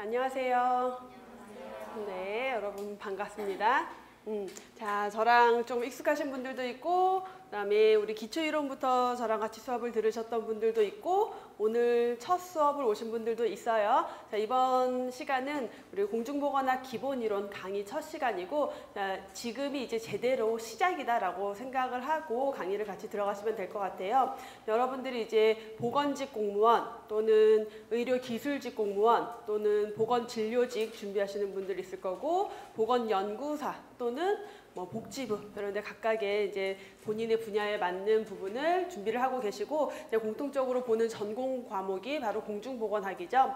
안녕하세요. 네, 여러분 반갑습니다. 자, 저랑 좀 익숙하신 분들도 있고, 그다음에 우리 기초이론부터 저랑 같이 수업을 들으셨던 분들도 있고, 오늘 첫 수업을 오신 분들도 있어요. 자, 이번 시간은 우리 공중보건학 기본이론 강의 첫 시간이고, 자, 지금이 이제 제대로 시작이다라고 생각을 하고 강의를 같이 들어가시면 될 것 같아요. 여러분들이 이제 보건직 공무원 또는 의료기술직 공무원 또는 보건진료직 준비하시는 분들 있을 거고, 보건연구사 또는 뭐 복지부 이런 데 각각의 이제 본인의 분야에 맞는 부분을 준비를 하고 계시고, 이제 공통적으로 보는 전공 과목이 바로 공중보건학이죠.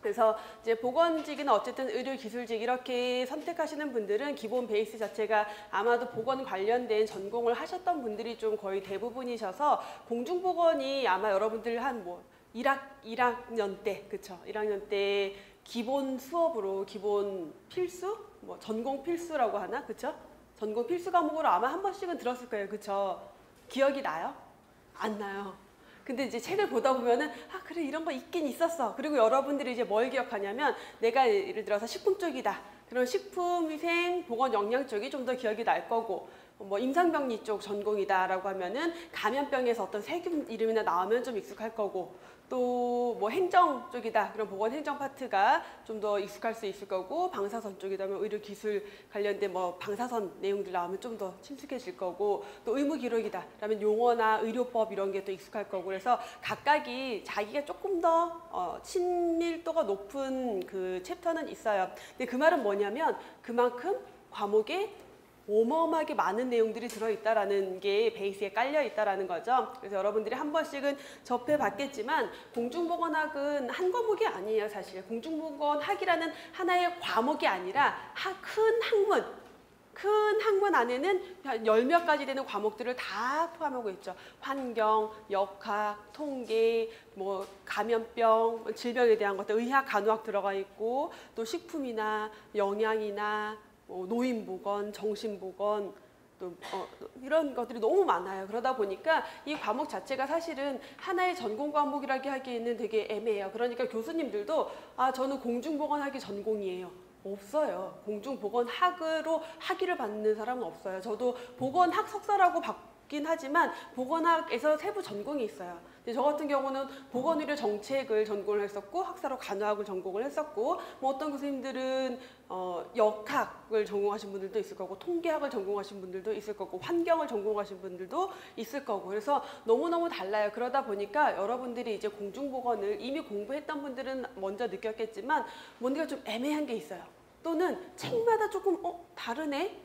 그래서 이제 보건직이나 어쨌든 의료기술직 이렇게 선택하시는 분들은 기본 베이스 자체가 아마도 보건 관련된 전공을 하셨던 분들이 좀 거의 대부분이셔서, 공중보건이 아마 여러분들 한 뭐 1학년 때, 그쵸? 1학년 때 기본 수업으로 기본 필수? 뭐 전공 필수라고 하나? 그쵸? 전공 필수 과목으로 아마 한 번씩은 들었을 거예요. 그쵸? 기억이 나요? 안 나요. 근데 이제 책을 보다 보면은 아 그래 이런 거 있긴 있었어. 그리고 여러분들이 이제 뭘 기억하냐면, 내가 예를 들어서 식품 쪽이다. 그럼 식품위생 보건영양 쪽이 좀 더 기억이 날 거고, 뭐 임상병리 쪽 전공이다라고 하면은 감염병에서 어떤 세균 이름이나 나오면 좀 익숙할 거고, 또 뭐 행정 쪽이다. 그럼 보건행정 파트가 좀 더 익숙할 수 있을 거고, 방사선 쪽이다면 의료기술 관련된 뭐 방사선 내용들 나오면 좀 더 친숙해질 거고, 또 의무기록이다. 그러면 용어나 의료법 이런 게 또 익숙할 거고, 그래서 각각이 자기가 조금 더 친밀도가 높은 그 챕터는 있어요. 근데 그 말은 뭐냐면 그만큼 과목에 어마어마하게 많은 내용들이 들어있다라는 게 베이스에 깔려있다라는 거죠. 그래서 여러분들이 한 번씩은 접해봤겠지만, 공중보건학은 한 과목이 아니에요. 사실 공중보건학이라는 하나의 과목이 아니라 큰 학문 안에는 열 몇 가지 되는 과목들을 다 포함하고 있죠. 환경, 역학, 통계, 뭐 감염병, 질병에 대한 것들, 의학, 간호학 들어가 있고, 또 식품이나 영양이나 노인보건, 정신보건, 또 이런 것들이 너무 많아요. 그러다 보니까 이 과목 자체가 사실은 하나의 전공 과목이라고 하기에는 되게 애매해요. 그러니까 교수님들도 아 저는 공중보건학이 전공이에요. 없어요. 공중보건학으로 학위를 받는 사람은 없어요. 저도 보건학 석사라고 받긴 하지만 보건학에서 세부 전공이 있어요. 근데 저 같은 경우는 보건의료 정책을 전공을 했었고, 학사로 간호학을 전공을 했었고, 뭐 어떤 교수님들은 역학을 전공하신 분들도 있을 거고, 통계학을 전공하신 분들도 있을 거고, 환경을 전공하신 분들도 있을 거고, 그래서 너무너무 달라요. 그러다 보니까 여러분들이 이제 공중보건을 이미 공부했던 분들은 먼저 느꼈겠지만 뭔가 좀 애매한 게 있어요. 또는 책마다 조금 다르네?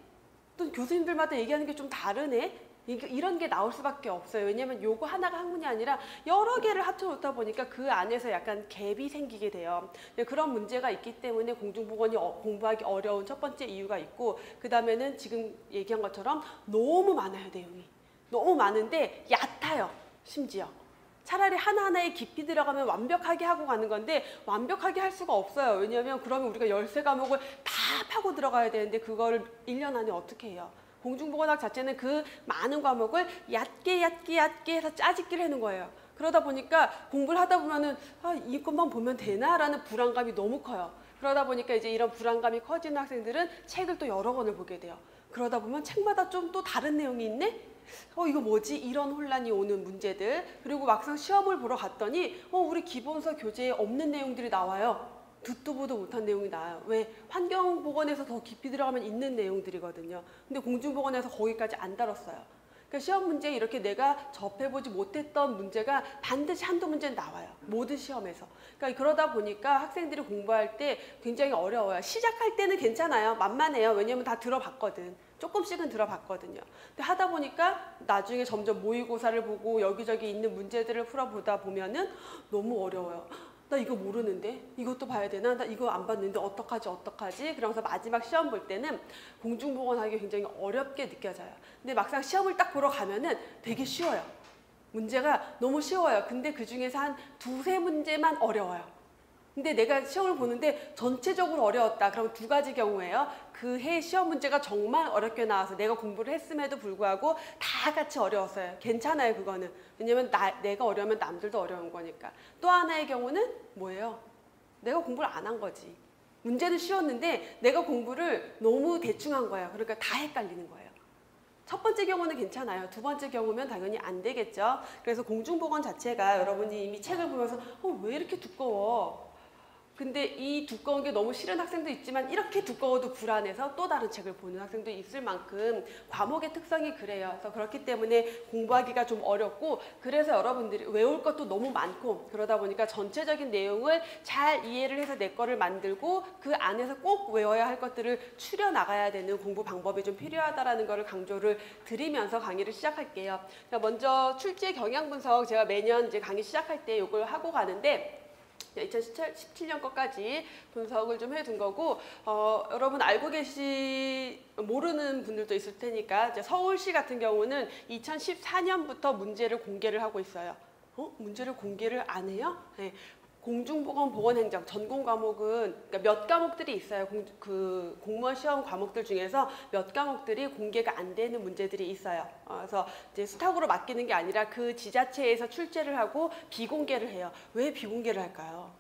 또 교수님들마다 얘기하는 게 좀 다르네? 이런 게 나올 수밖에 없어요. 왜냐면 요거 하나가 학문이 아니라 여러 개를 합쳐놓다 보니까 그 안에서 약간 갭이 생기게 돼요. 그런 문제가 있기 때문에 공중보건이 공부하기 어려운 첫 번째 이유가 있고, 그 다음에는 지금 얘기한 것처럼 너무 많아요. 내용이 너무 많은데 얕아요. 심지어 차라리 하나하나에 깊이 들어가면 완벽하게 하고 가는 건데, 완벽하게 할 수가 없어요. 왜냐하면 그러면 우리가 13과목을 다 파고 들어가야 되는데 그거를 1년 안에 어떻게 해요? 공중보건학 자체는 그 많은 과목을 얕게 해서 짜집기를 해놓은 거예요. 그러다 보니까 공부를 하다 보면은 아, 이것만 보면 되나? 라는 불안감이 너무 커요. 그러다 보니까 이제 이런 불안감이 커지는 학생들은 책을 또 여러 권을 보게 돼요. 그러다 보면 책마다 좀 또 다른 내용이 있네? 이거 뭐지? 이런 혼란이 오는 문제들. 그리고 막상 시험을 보러 갔더니 우리 기본서 교재에 없는 내용들이 나와요. 듣도 보도 못한 내용이 나와요. 왜? 환경보건에서 더 깊이 들어가면 있는 내용들이거든요. 근데 공중보건에서 거기까지 안 다뤘어요. 그러니까 시험 문제에 이렇게 내가 접해보지 못했던 문제가 반드시 한두 문제는 나와요. 모든 시험에서. 그러니까 그러다 보니까 학생들이 공부할 때 굉장히 어려워요. 시작할 때는 괜찮아요. 만만해요. 왜냐면 다 들어봤거든. 조금씩은 들어봤거든요. 근데 하다 보니까 나중에 점점 모의고사를 보고 여기저기 있는 문제들을 풀어보다 보면은 너무 어려워요. 나 이거 모르는데? 이것도 봐야 되나? 나 이거 안 봤는데 어떡하지? 그러면서 마지막 시험 볼 때는 공중보건학이 굉장히 어렵게 느껴져요. 근데 막상 시험을 딱 보러 가면은 되게 쉬워요. 문제가 너무 쉬워요. 근데 그 중에서 한 두세 문제만 어려워요. 근데 내가 시험을 보는데 전체적으로 어려웠다. 그럼 두 가지 경우예요. 그 해 시험 문제가 정말 어렵게 나와서 내가 공부를 했음에도 불구하고 다 같이 어려웠어요. 괜찮아요, 그거는. 왜냐면 내가 어려우면 남들도 어려운 거니까. 또 하나의 경우는 뭐예요? 내가 공부를 안 한 거지. 문제는 쉬웠는데 내가 공부를 너무 대충 한 거예요. 그러니까 다 헷갈리는 거예요. 첫 번째 경우는 괜찮아요. 두 번째 경우면 당연히 안 되겠죠. 그래서 공중보건 자체가 여러분이 이미 책을 보면서 왜 이렇게 두꺼워? 근데 이 두꺼운 게 너무 싫은 학생도 있지만 이렇게 두꺼워도 불안해서 또 다른 책을 보는 학생도 있을 만큼 과목의 특성이 그래요. 그래서 그렇기 때문에 공부하기가 좀 어렵고 그래서 여러분들이 외울 것도 너무 많고 그러다 보니까 전체적인 내용을 잘 이해를 해서 내 거를 만들고 그 안에서 꼭 외워야 할 것들을 추려 나가야 되는 공부 방법이 좀 필요하다라는 거를 강조를 드리면서 강의를 시작할게요. 먼저 출제 경향 분석 제가 매년 이제 강의 시작할 때 이걸 하고 가는데 2017년 것까지 분석을 좀 해둔 거고 여러분 알고 모르는 분들도 있을 테니까 이제 서울시 같은 경우는 2014년부터 문제를 공개를 하고 있어요. 문제를 공개를 안 해요? 네. 공중보건 보건행정 전공 과목은 그러니까 몇 과목들이 있어요. 그 공무원 시험 과목들 중에서 몇 과목들이 공개가 안 되는 문제들이 있어요. 그래서 이제 수탁으로 맡기는 게 아니라 그 지자체에서 출제를 하고 비공개를 해요. 왜 비공개를 할까요?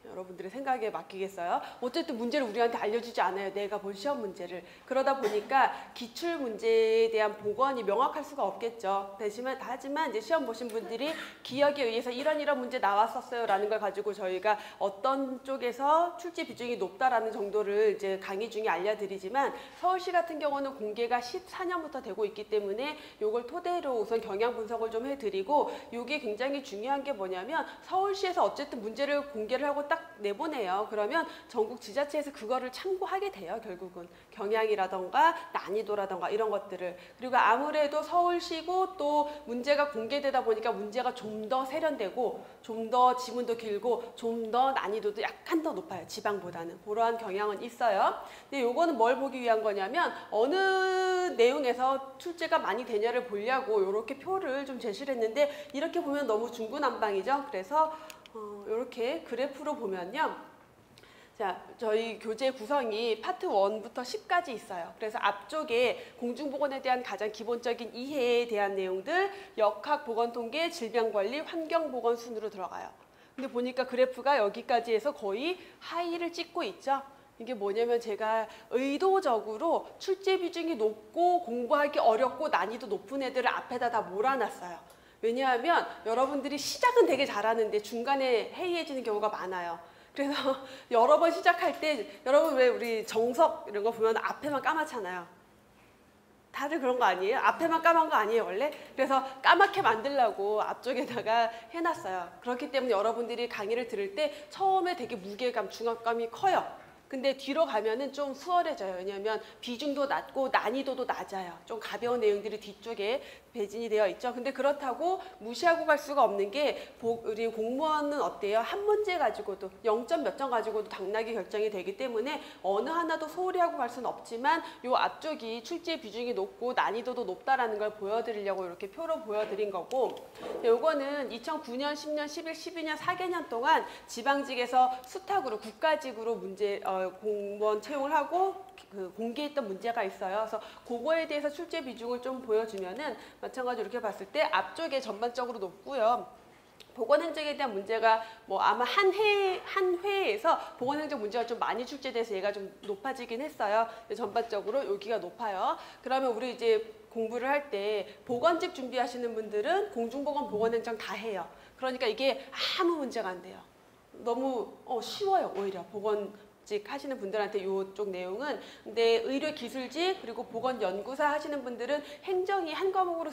여러분들의 생각에 맡기겠어요? 어쨌든 문제를 우리한테 알려주지 않아요. 내가 본 시험 문제를. 그러다 보니까 기출 문제에 대한 보건이 명확할 수가 없겠죠. 하지만 이제 시험 보신 분들이 기억에 의해서 이런 문제 나왔었어요 라는 걸 가지고 저희가 어떤 쪽에서 출제 비중이 높다라는 정도를 이제 강의 중에 알려드리지만 서울시 같은 경우는 공개가 14년부터 되고 있기 때문에 이걸 토대로 우선 경향 분석을 좀 해드리고 이게 굉장히 중요한 게 뭐냐면 서울시에서 어쨌든 문제를 공개를 하고 딱 내보내요. 그러면 전국 지자체에서 그거를 참고하게 돼요. 결국은 경향이라던가 난이도라던가 이런 것들을. 그리고 아무래도 서울시고 또 문제가 공개되다 보니까 문제가 좀 더 세련되고 좀 더 지문도 길고 좀 더 난이도도 약간 더 높아요. 지방보다는. 그러한 경향은 있어요. 근데 요거는 뭘 보기 위한 거냐면 어느 내용에서 출제가 많이 되냐를 보려고 이렇게 표를 좀 제시를 했는데 이렇게 보면 너무 중구난방이죠. 그래서 이렇게 그래프로 보면요. 자, 저희 교재 구성이 파트 1부터 10까지 있어요. 그래서 앞쪽에 공중보건에 대한 가장 기본적인 이해에 대한 내용들, 역학 보건통계, 질병관리, 환경보건 순으로 들어가요. 근데 보니까 그래프가 여기까지 해서 거의 하이를 찍고 있죠. 이게 뭐냐면 제가 의도적으로 출제 비중이 높고 공부하기 어렵고 난이도 높은 애들을 앞에다 다 몰아놨어요. 왜냐하면 여러분들이 시작은 되게 잘하는데 중간에 해이해지는 경우가 많아요. 그래서 여러 번 시작할 때 여러분 왜 우리 정석 이런 거 보면 앞에만 까맣잖아요. 다들 그런 거 아니에요? 앞에만 까만 거 아니에요 원래? 그래서 까맣게 만들려고 앞쪽에다가 해놨어요. 그렇기 때문에 여러분들이 강의를 들을 때 처음에 되게 무게감, 중압감이 커요. 근데 뒤로 가면은 좀 수월해져요. 왜냐하면 비중도 낮고 난이도도 낮아요. 좀 가벼운 내용들이 뒤쪽에 배진이 되어 있죠. 근데 그렇다고 무시하고 갈 수가 없는 게 우리 공무원은 어때요? 한 문제 가지고도 0점 몇 점 가지고도 당락이 결정이 되기 때문에 어느 하나도 소홀히 하고 갈 수는 없지만 요 앞쪽이 출제 비중이 높고 난이도도 높다라는 걸 보여드리려고 이렇게 표로 보여드린 거고 요거는 2009년, 10년, 11, 12년 4개년 동안 지방직에서 수탁으로 국가직으로 공무원 채용을 하고 공개했던 문제가 있어요. 그래서 그거에 대해서 출제 비중을 좀 보여주면은 마찬가지로 이렇게 봤을 때 앞쪽에 전반적으로 높고요. 보건행정에 대한 문제가 뭐 아마 한 회에서 보건행정 문제가 좀 많이 출제돼서 얘가 좀 높아지긴 했어요. 전반적으로 여기가 높아요. 그러면 우리 이제 공부를 할 때 보건직 준비하시는 분들은 공중보건, 보건행정 다 해요. 그러니까 이게 아무 문제가 안 돼요. 너무 쉬워요. 오히려 보건직 하시는 분들한테 이쪽 내용은. 근데 의료기술직 그리고 보건연구사 하시는 분들은 행정이 한 과목으로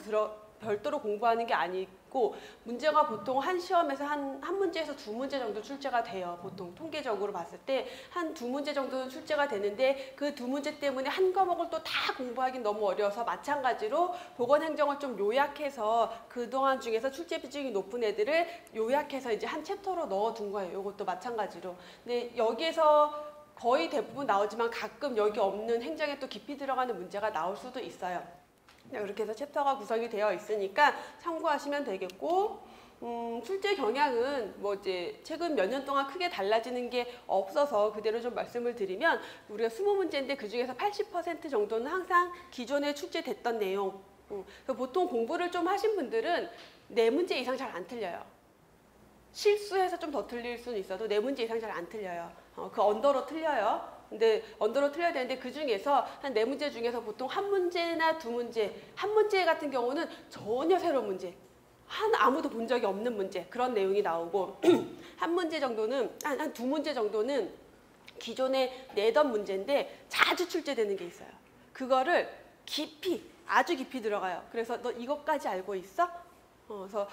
별도로 공부하는 게 아니고 문제가 보통 한 시험에서 한 문제에서 두 문제 정도 출제가 돼요. 보통 통계적으로 봤을 때 한 두 문제 정도는 출제가 되는데 그 두 문제 때문에 한 과목을 또 다 공부하기는 너무 어려워서 마찬가지로 보건행정을 좀 요약해서 그동안 중에서 출제 비중이 높은 애들을 요약해서 이제 한 챕터로 넣어둔 거예요. 이것도 마찬가지로. 근데 여기에서 거의 대부분 나오지만 가끔 여기 없는 행정에 또 깊이 들어가는 문제가 나올 수도 있어요. 이렇게 해서 챕터가 구성이 되어 있으니까 참고하시면 되겠고 출제 경향은 뭐 이제 최근 몇 년 동안 크게 달라지는 게 없어서 그대로 좀 말씀을 드리면 우리가 20문제인데 그중에서 80% 정도는 항상 기존에 출제됐던 내용. 보통 공부를 좀 하신 분들은 4문제 이상 잘 안 틀려요. 실수해서 좀 더 틀릴 수는 있어도 4문제 이상 잘 안 틀려요. 그 언더로 틀려요. 근데 언더로 틀려야 되는데 그 중에서 한 4문제 중에서 보통 한 문제나 2문제, 한 문제 같은 경우는 전혀 새로운 문제, 아무도 본 적이 없는 문제 그런 내용이 나오고 한 문제 정도는 한 2문제 정도는 기존에 내던 문제인데 자주 출제되는 게 있어요. 그거를 깊이 아주 깊이 들어가요. 그래서 너 이것까지 알고 있어? 그래서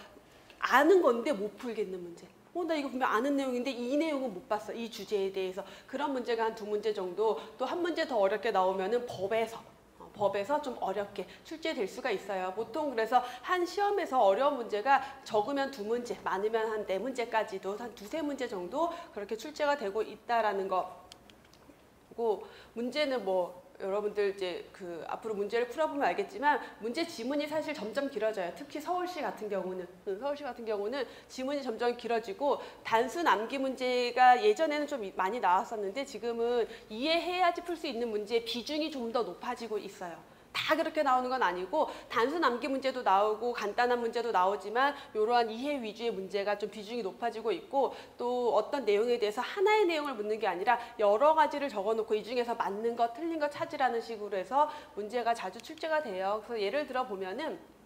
아는 건데 못 풀겠는 문제. 나 이거 분명 아는 내용인데 이 내용은 못 봤어. 이 주제에 대해서. 그런 문제가 한 2문제 정도, 또 한 문제 더 어렵게 나오면은 법에서 좀 어렵게 출제될 수가 있어요. 보통 그래서 한 시험에서 어려운 문제가 적으면 2문제, 많으면 한 4문제까지도 한 2-3문제 정도 그렇게 출제가 되고 있다라는 거고, 문제는 뭐 여러분들 이제 그 앞으로 문제를 풀어보면 알겠지만 문제 지문이 사실 점점 길어져요. 특히 서울시 같은 경우는 지문이 점점 길어지고 단순 암기 문제가 예전에는 좀 많이 나왔었는데 지금은 이해해야지 풀 수 있는 문제의 비중이 좀 더 높아지고 있어요. 다 그렇게 나오는 건 아니고 단순 암기 문제도 나오고 간단한 문제도 나오지만 이러한 이해 위주의 문제가 좀 비중이 높아지고 있고, 또 어떤 내용에 대해서 하나의 내용을 묻는 게 아니라 여러 가지를 적어놓고 이 중에서 맞는 거 틀린 거 찾으라는 식으로 해서 문제가 자주 출제가 돼요. 그래서 예를 들어 보면은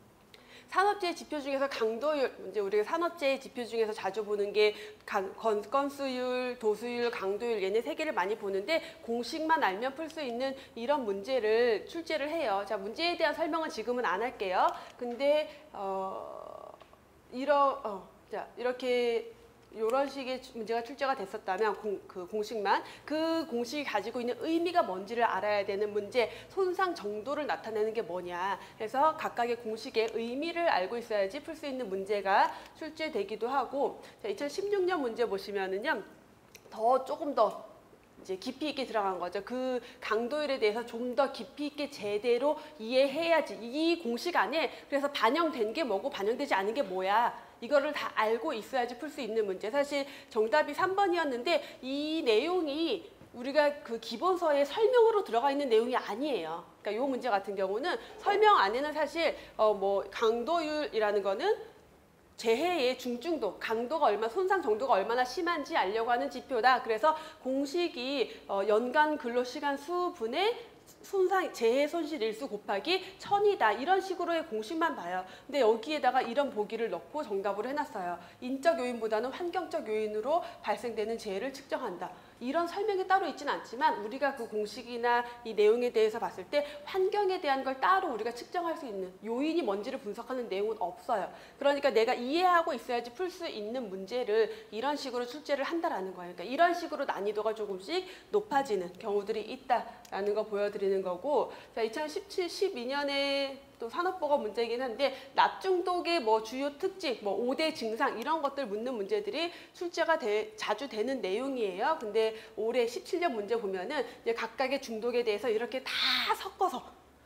산업재해 지표 중에서 강도율, 이제 우리가 산업재해 지표 중에서 자주 보는 게 건수율, 도수율, 강도율, 얘네 3개를 많이 보는데 공식만 알면 풀 수 있는 이런 문제를 출제를 해요. 자, 문제에 대한 설명은 지금은 안 할게요. 근데 이렇게 이런 식의 문제가 출제가 됐었다면 그 공식이 가지고 있는 의미가 뭔지를 알아야 되는 문제, 손상 정도를 나타내는 게 뭐냐 해서 각각의 공식의 의미를 알고 있어야지 풀 수 있는 문제가 출제되기도 하고, 자, 2016년 문제 보시면은요 조금 더 이제 깊이 있게 들어간 거죠. 그 강도율에 대해서 좀 더 깊이 있게 제대로 이해해야지 이 공식 안에 그래서 반영된 게 뭐고 반영되지 않은 게 뭐야, 이거를 다 알고 있어야지 풀 수 있는 문제. 사실 정답이 3번이었는데 이 내용이 우리가 그 기본서에 설명으로 들어가 있는 내용이 아니에요. 그러니까 이 문제 같은 경우는 설명 안에는 사실 뭐 강도율이라는 거는 재해의 중증도, 강도가 손상 정도가 얼마나 심한지 알려고 하는 지표다. 그래서 공식이 연간 근로시간 수분의 재해 손실 일수 곱하기 1000이다. 이런 식으로의 공식만 봐요. 근데 여기에다가 이런 보기를 넣고 정답으로 해놨어요. 인적 요인보다는 환경적 요인으로 발생되는 재해를 측정한다. 이런 설명이 따로 있지는 않지만 우리가 그 공식이나 이 내용에 대해서 봤을 때 환경에 대한 걸 따로 우리가 측정할 수 있는 요인이 뭔지를 분석하는 내용은 없어요. 그러니까 내가 이해하고 있어야지 풀 수 있는 문제를 이런 식으로 출제를 한다라는 거예요. 그러니까 이런 식으로 난이도가 조금씩 높아지는 경우들이 있다라는 거 보여드리는 거고, 자, 2012년에 또 산업보건 문제이긴 한데 낮 중독의 뭐 주요 특징, 뭐 5대 증상 이런 것들 묻는 문제들이 출제가 자주 되는 내용이에요. 근데 올해 17년 문제 보면은 이제 각각의 중독에 대해서 이렇게 다 섞어서,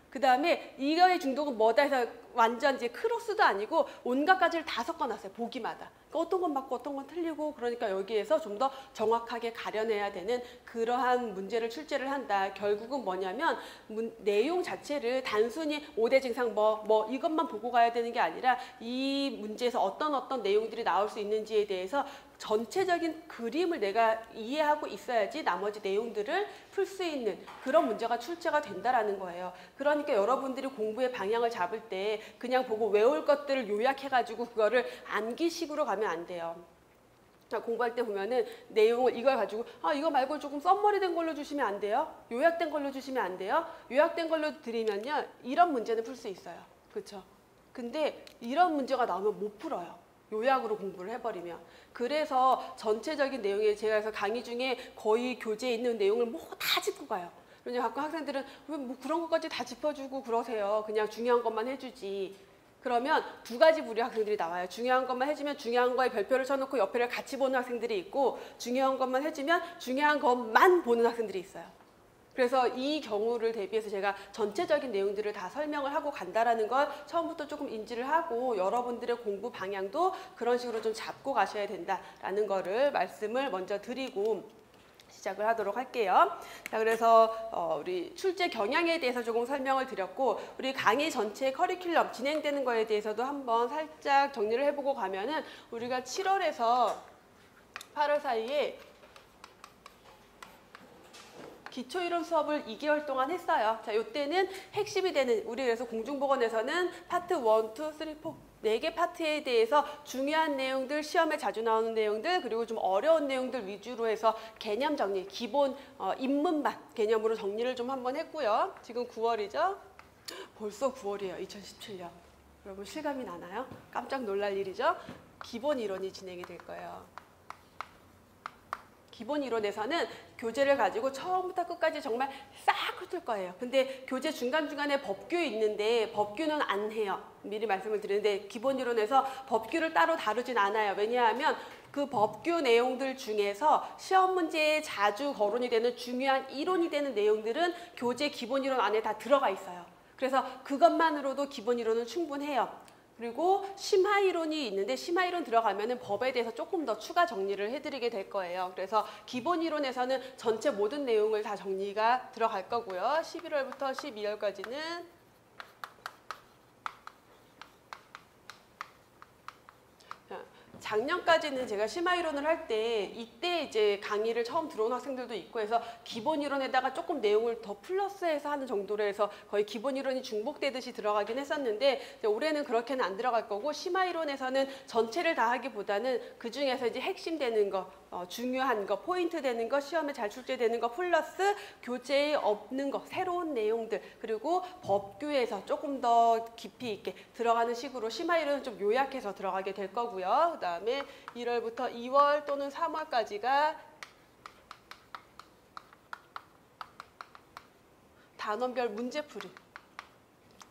그 다음에 이거의 중독은 뭐다 해서 완전 이제 크로스도 아니고 온갖 가지를 다 섞어놨어요. 보기마다. 그러니까 어떤 건 맞고 어떤 건 틀리고, 그러니까 여기에서 좀 더 정확하게 가려내야 되는 그러한 문제를 출제를 한다. 결국은 뭐냐면 내용 자체를 단순히 5대 증상 뭐 이것만 보고 가야 되는 게 아니라 이 문제에서 어떤 내용들이 나올 수 있는지에 대해서 전체적인 그림을 내가 이해하고 있어야지 나머지 내용들을 풀 수 있는 그런 문제가 출제가 된다라는 거예요. 그러니까 여러분들이 공부의 방향을 잡을 때 그냥 보고 외울 것들을 요약해가지고 그거를 암기식으로 가면 안 돼요. 공부할 때 보면은 내용을 이걸 가지고 이거 말고 조금 썸머리된 걸로 주시면 안 돼요? 요약된 걸로 주시면 안 돼요? 요약된 걸로 드리면요 이런 문제는 풀 수 있어요. 그렇죠? 근데 이런 문제가 나오면 못 풀어요. 요약으로 공부를 해버리면. 그래서 전체적인 내용에 제가 그래서 강의 중에 거의 교재에 있는 내용을 뭐 다 짚고 가요. 그런데 가끔 학생들은 왜 뭐 그런 것까지 다 짚어주고 그러세요. 그냥 중요한 것만 해주지. 그러면 2가지 부류의 학생들이 나와요. 중요한 것만 해주면 중요한 거에 별표를 쳐놓고 옆에를 같이 보는 학생들이 있고, 중요한 것만 해주면 중요한 것만 보는 학생들이 있어요. 그래서 이 경우를 대비해서 제가 전체적인 내용들을 다 설명을 하고 간다라는 걸 처음부터 조금 인지를 하고 여러분들의 공부 방향도 그런 식으로 좀 잡고 가셔야 된다라는 거를 말씀을 먼저 드리고, 시작을 하도록 할게요. 자, 그래서 우리 출제 경향에 대해서 조금 설명을 드렸고, 우리 강의 전체 커리큘럼 진행되는 거에 대해서도 한번 살짝 정리를 해보고 가면은, 우리가 7월에서 8월 사이에 기초이론 수업을 2개월 동안 했어요. 자, 이때는 핵심이 되는, 우리 그래서 공중보건에서는 파트 1, 2, 3, 4 4개 파트에 대해서 중요한 내용들, 시험에 자주 나오는 내용들, 그리고 좀 어려운 내용들 위주로 해서 개념 정리, 기본 입문반 개념으로 정리를 좀 한번 했고요. 지금 9월이죠? 벌써 9월이에요. 2017년. 여러분 실감이 나나요? 깜짝 놀랄 일이죠? 기본 이론이 진행이 될 거예요. 기본 이론에서는 교재를 가지고 처음부터 끝까지 정말 싹 훑을 거예요. 근데 교재 중간중간에 법규 있는데 법규는 안 해요. 미리 말씀을 드리는데 기본 이론에서 법규를 따로 다루진 않아요. 왜냐하면 그 법규 내용들 중에서 시험 문제에 자주 거론이 되는 중요한 이론이 되는 내용들은 교재 기본 이론 안에 다 들어가 있어요. 그래서 그것만으로도 기본 이론은 충분해요. 그리고 심화 이론이 있는데 심화 이론 들어가면은 법에 대해서 조금 더 추가 정리를 해드리게 될 거예요. 그래서 기본 이론에서는 전체 모든 내용을 다 정리가 들어갈 거고요. 11월부터 12월까지는 작년까지는 제가 심화 이론을 할 때 이때 이제 강의를 처음 들어온 학생들도 있고 해서 기본 이론에다가 조금 내용을 더 플러스해서 하는 정도로 해서 거의 기본 이론이 중복되듯이 들어가긴 했었는데 올해는 그렇게는 안 들어갈 거고 심화 이론에서는 전체를 다 하기보다는 그 중에서 이제 핵심 되는 거, 중요한 거, 포인트 되는 거, 시험에 잘 출제되는 거 플러스 교재에 없는 거, 새로운 내용들 그리고 법규에서 조금 더 깊이 있게 들어가는 식으로 심화 이론은 좀 요약해서 들어가게 될 거고요. 그다음에 1월부터 2월 또는 3월까지가 단원별 문제풀이.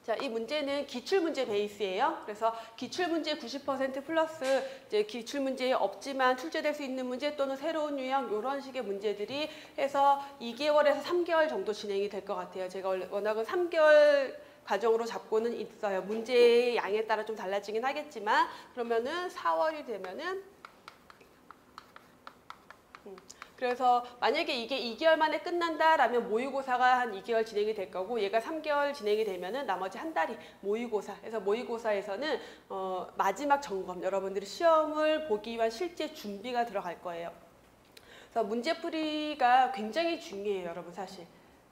자, 이 문제는 기출문제 베이스예요. 그래서 기출문제 90% 플러스 이제 기출문제에 없지만 출제될 수 있는 문제 또는 새로운 유형 이런 식의 문제들이 해서 2개월에서 3개월 정도 진행이 될 것 같아요. 제가 워낙은 3개월 과정으로 잡고는 있어요. 문제의 양에 따라 좀 달라지긴 하겠지만 그러면은 4월이 되면은 그래서 만약에 이게 2개월 만에 끝난다라면 모의고사가 한 2개월 진행이 될 거고 얘가 3개월 진행이 되면은 나머지 한 달이 모의고사. 그래서 모의고사에서는 마지막 점검, 여러분들이 시험을 보기 위한 실제 준비가 들어갈 거예요. 그래서 문제풀이가 굉장히 중요해요, 여러분 사실.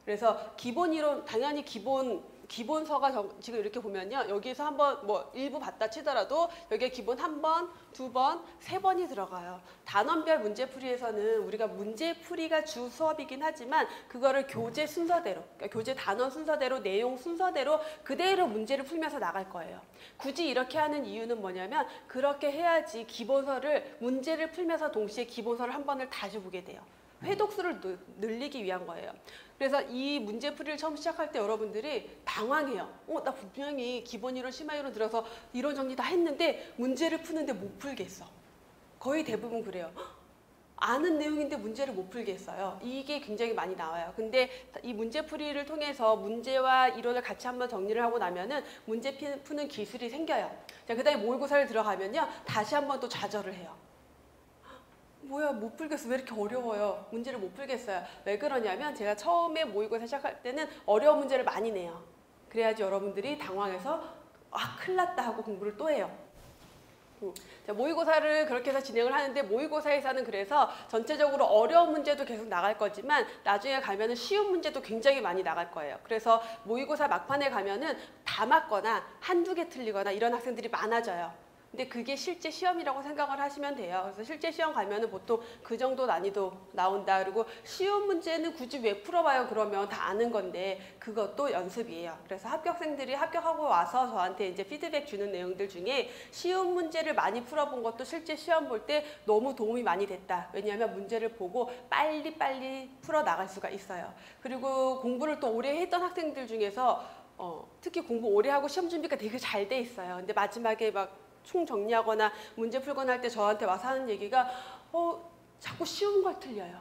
그래서 기본 이론 당연히 기본서가 지금 이렇게 보면요. 여기에서 한번 뭐 일부 봤다 치더라도 여기에 기본 한 번, 두 번, 세 번이 들어가요. 단원별 문제풀이에서는 우리가 문제풀이가 주 수업이긴 하지만 그거를 교재 순서대로, 그러니까 교재 단원 순서대로, 내용 순서대로 그대로 문제를 풀면서 나갈 거예요. 굳이 이렇게 하는 이유는 뭐냐면 그렇게 해야지 기본서를 문제를 풀면서 동시에 기본서를 한 번을 다시 보게 돼요. 회독수를 늘리기 위한 거예요. 그래서 이 문제풀이를 처음 시작할 때 여러분들이 당황해요. 나 분명히 기본 이론, 심화 이론 들어서 이론 정리 다 했는데 문제를 푸는데 못 풀겠어. 거의 대부분 그래요. 아는 내용인데 문제를 못 풀겠어요. 이게 굉장히 많이 나와요. 근데 이 문제풀이를 통해서 문제와 이론을 같이 한번 정리를 하고 나면은 문제 푸는 기술이 생겨요. 자, 그다음에 모의고사를 들어가면요. 다시 한번 또 좌절을 해요. 뭐야 못 풀겠어. 왜 이렇게 어려워요. 문제를 못 풀겠어요. 왜 그러냐면 제가 처음에 모의고사 시작할 때는 어려운 문제를 많이 내요. 그래야지 여러분들이 당황해서 큰일 났다 하고 공부를 또 해요. 자, 모의고사를 그렇게 해서 진행을 하는데 모의고사에서는 그래서 전체적으로 어려운 문제도 계속 나갈 거지만 나중에 가면은 쉬운 문제도 굉장히 많이 나갈 거예요. 그래서 모의고사 막판에 가면은 다 맞거나 한두 개 틀리거나 이런 학생들이 많아져요. 근데 그게 실제 시험이라고 생각을 하시면 돼요. 그래서 실제 시험 가면은 보통 그 정도 난이도 나온다. 그리고 쉬운 문제는 굳이 왜 풀어봐요? 그러면 다 아는 건데 그것도 연습이에요. 그래서 합격생들이 합격하고 와서 저한테 이제 피드백 주는 내용들 중에 쉬운 문제를 많이 풀어본 것도 실제 시험 볼 때 너무 도움이 많이 됐다. 왜냐하면 문제를 보고 빨리빨리 풀어 나갈 수가 있어요. 그리고 공부를 또 오래 했던 학생들 중에서 특히 공부 오래 하고 시험 준비가 되게 잘 돼 있어요. 근데 마지막에 막 총정리하거나 문제 풀거나 할 때 저한테 와서 하는 얘기가 자꾸 쉬운 걸 틀려요.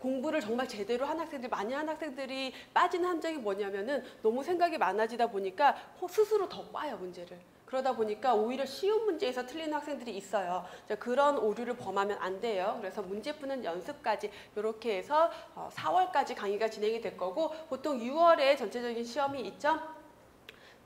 공부를 정말 제대로 한 학생들, 많이 한 학생들이 빠지는 함정이 뭐냐면은 너무 생각이 많아지다 보니까 스스로 더 꽈요, 문제를. 그러다 보니까 오히려 쉬운 문제에서 틀리는 학생들이 있어요. 그런 오류를 범하면 안 돼요. 그래서 문제 푸는 연습까지 이렇게 해서 4월까지 강의가 진행이 될 거고, 보통 6월에 전체적인 시험이 있죠.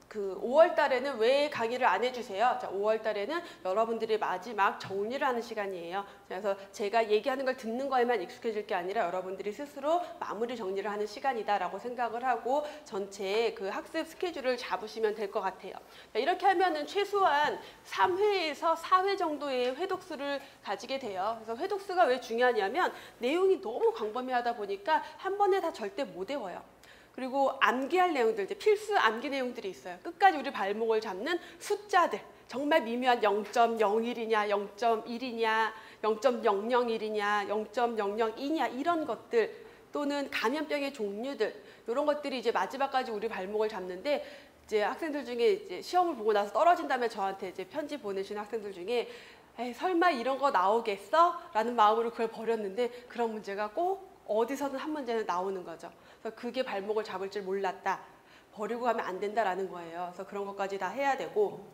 그 5월 달에는 왜 강의를 안 해주세요? 자, 5월 달에는 여러분들이 마지막 정리를 하는 시간이에요. 그래서 제가 얘기하는 걸 듣는 거에만 익숙해질 게 아니라 여러분들이 스스로 마무리 정리를 하는 시간이다라고 생각을 하고 전체 그 학습 스케줄을 잡으시면 될 것 같아요. 자, 이렇게 하면은 최소한 3회에서 4회 정도의 회독수를 가지게 돼요. 그래서 회독수가 왜 중요하냐면 내용이 너무 광범위하다 보니까 한 번에 다 절대 못 외워요. 그리고 암기할 내용들, 이제 필수 암기 내용들이 있어요. 끝까지 우리 발목을 잡는 숫자들, 정말 미묘한 0.01이냐, 0.1이냐, 0.001이냐, 0.002냐 이런 것들, 또는 감염병의 종류들, 이런 것들이 이제 마지막까지 우리 발목을 잡는데, 이제 학생들 중에 이제 시험을 보고 나서 떨어진 다음에 저한테 이제 편지 보내신 학생들 중에 에이, 설마 이런 거 나오겠어? 라는 마음으로 그걸 버렸는데 그런 문제가 꼭 어디서든 한 문제는 나오는 거죠. 그래서 그게 발목을 잡을 줄 몰랐다. 버리고 가면 안 된다라는 거예요. 그래서 그런 것까지 다 해야 되고.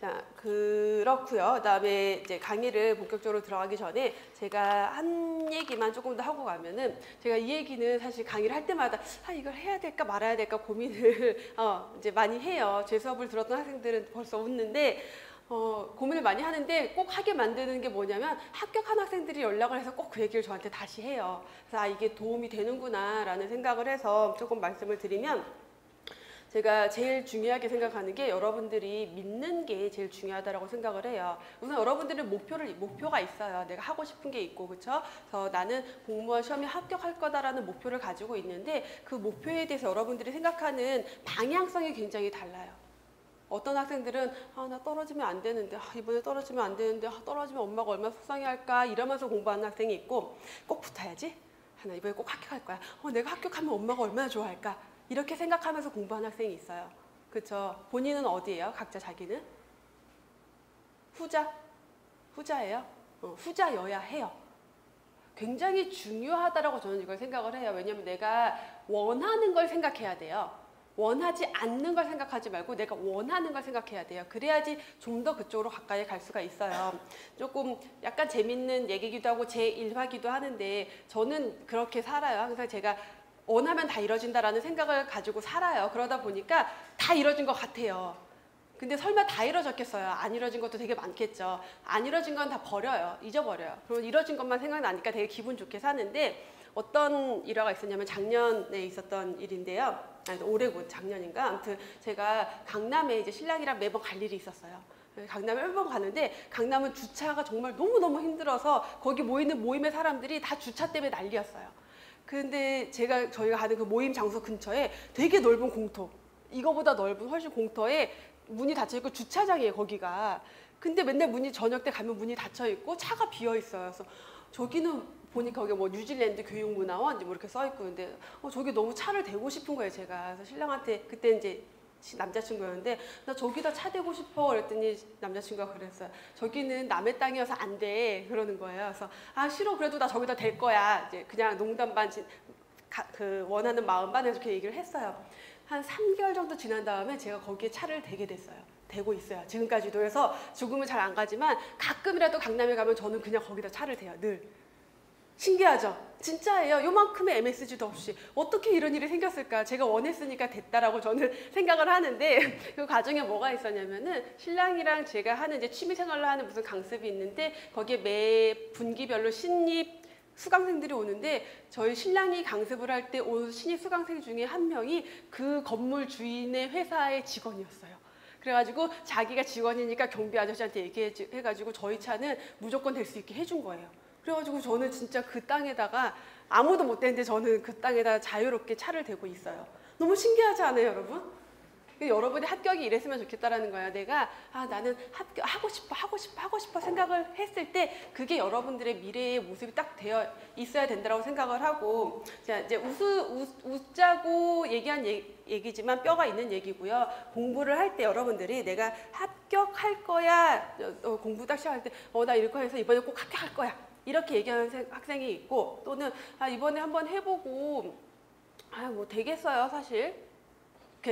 자, 그렇고요. 그다음에 이제 강의를 본격적으로 들어가기 전에 제가 한 얘기만 조금 더 하고 가면은, 제가 이 얘기는 사실 강의를 할 때마다 이걸 해야 될까 말아야 될까 고민을 이제 많이 해요. 제 수업을 들었던 학생들은 벌써 웃는데 고민을 많이 하는데, 꼭 하게 만드는 게 뭐냐면 합격한 학생들이 연락을 해서 꼭 그 얘기를 저한테 다시 해요. 그래서 이게 도움이 되는구나 라는 생각을 해서 조금 말씀을 드리면, 제가 제일 중요하게 생각하는 게 여러분들이 믿는 게 제일 중요하다고 생각을 해요. 우선 여러분들은 목표가 있어요. 내가 하고 싶은 게 있고, 그렇죠? 그래서 나는 공무원 시험에 합격할 거다라는 목표를 가지고 있는데, 그 목표에 대해서 여러분들이 생각하는 방향성이 굉장히 달라요. 어떤 학생들은 나 떨어지면 안 되는데, 이번에 떨어지면 안 되는데, 떨어지면 엄마가 얼마나 속상해할까 이러면서 공부하는 학생이 있고, 꼭 붙어야지, 나 이번에 꼭 합격할 거야, 내가 합격하면 엄마가 얼마나 좋아할까, 이렇게 생각하면서 공부하는 학생이 있어요. 그렇죠? 본인은 어디예요? 각자 자기는? 후자예요? 후자여야 해요. 굉장히 중요하다라고 저는 이걸 생각을 해요. 왜냐하면 내가 원하는 걸 생각해야 돼요. 원하지 않는 걸 생각하지 말고 내가 원하는 걸 생각해야 돼요. 그래야지 좀 더 그쪽으로 가까이 갈 수가 있어요. 조금 약간 재밌는 얘기기도 하고 제 일화기도 하는데, 저는 그렇게 살아요. 항상 제가 원하면 다 이루어진다라는 생각을 가지고 살아요. 그러다 보니까 다 이루어진 것 같아요. 근데 설마 다 이루어졌겠어요? 안 이루어진 것도 되게 많겠죠. 안 이루어진 건 다 버려요. 잊어버려요. 그리고 이루어진 것만 생각나니까 되게 기분 좋게 사는데, 어떤 일화가 있었냐면 작년에 있었던 일인데요. 올해고 작년인가? 아무튼 제가 강남에 이제 신랑이랑 매번 갈 일이 있었어요. 강남에 매번 가는데, 강남은 주차가 정말 너무너무 힘들어서 거기 모이는 모임의 사람들이 다 주차 때문에 난리였어요. 근데 저희가 가는 그 모임 장소 근처에 되게 넓은 공터, 이거보다 넓은 훨씬 공터에 문이 닫혀있고 주차장이에요, 거기가. 근데 맨날 저녁 때 가면 문이 닫혀있고 차가 비어있어요. 그래서 저기는 보니까 거기 뭐 뉴질랜드 교육문화원 뭐 이렇게 써있고, 근데 저기 너무 차를 대고 싶은 거예요, 제가. 그래서 신랑한테, 그때 이제 남자친구였는데, 나 저기다 차 대고 싶어 그랬더니 남자친구가 그랬어요. 저기는 남의 땅이어서 안 돼 그러는 거예요. 그래서 싫어, 그래도 나 저기다 댈 거야, 이제 그냥 농담 반 그 원하는 마음 반 이렇게 얘기를 했어요. 한 3개월 정도 지난 다음에 제가 거기에 차를 대게 됐어요. 대고 있어요, 지금까지도. 해서 죽으면 잘 안 가지만 가끔이라도 강남에 가면 저는 그냥 거기다 차를 대요, 늘. 신기하죠? 진짜예요. 요만큼의 MSG도 없이 어떻게 이런 일이 생겼을까? 제가 원했으니까 됐다라고 저는 생각을 하는데, 그 과정에 뭐가 있었냐면은, 신랑이랑 제가 하는 이제 취미생활로 하는 무슨 강습이 있는데, 거기에 매 분기별로 신입 수강생들이 오는데, 저희 신랑이 강습을 할 때 온 신입 수강생 중에 한 명이 그 건물 주인의 회사의 직원이었어요. 그래가지고 자기가 직원이니까 경비 아저씨한테 얘기해가지고 저희 차는 무조건 될 수 있게 해준 거예요. 그래가지고 저는 진짜 그 땅에다가, 아무도 못 대는데 저는 그 땅에다가 자유롭게 차를 대고 있어요. 너무 신기하지 않아요, 여러분? 여러분이 합격이 이랬으면 좋겠다라는 거야. 내가 나는 하고 싶어 생각을 했을 때 그게 여러분들의 미래의 모습이 딱 되어 있어야 된다고 생각을 하고, 자, 이제 웃자고 얘기한 얘기지만 뼈가 있는 얘기고요. 공부를 할 때 여러분들이 내가 합격할 거야, 공부 딱 시작할 때 나 이럴 거야 해서 이번에 꼭 합격할 거야, 이렇게 얘기하는 학생이 있고, 또는 이번에 한번 해보고 뭐 되겠어요, 사실.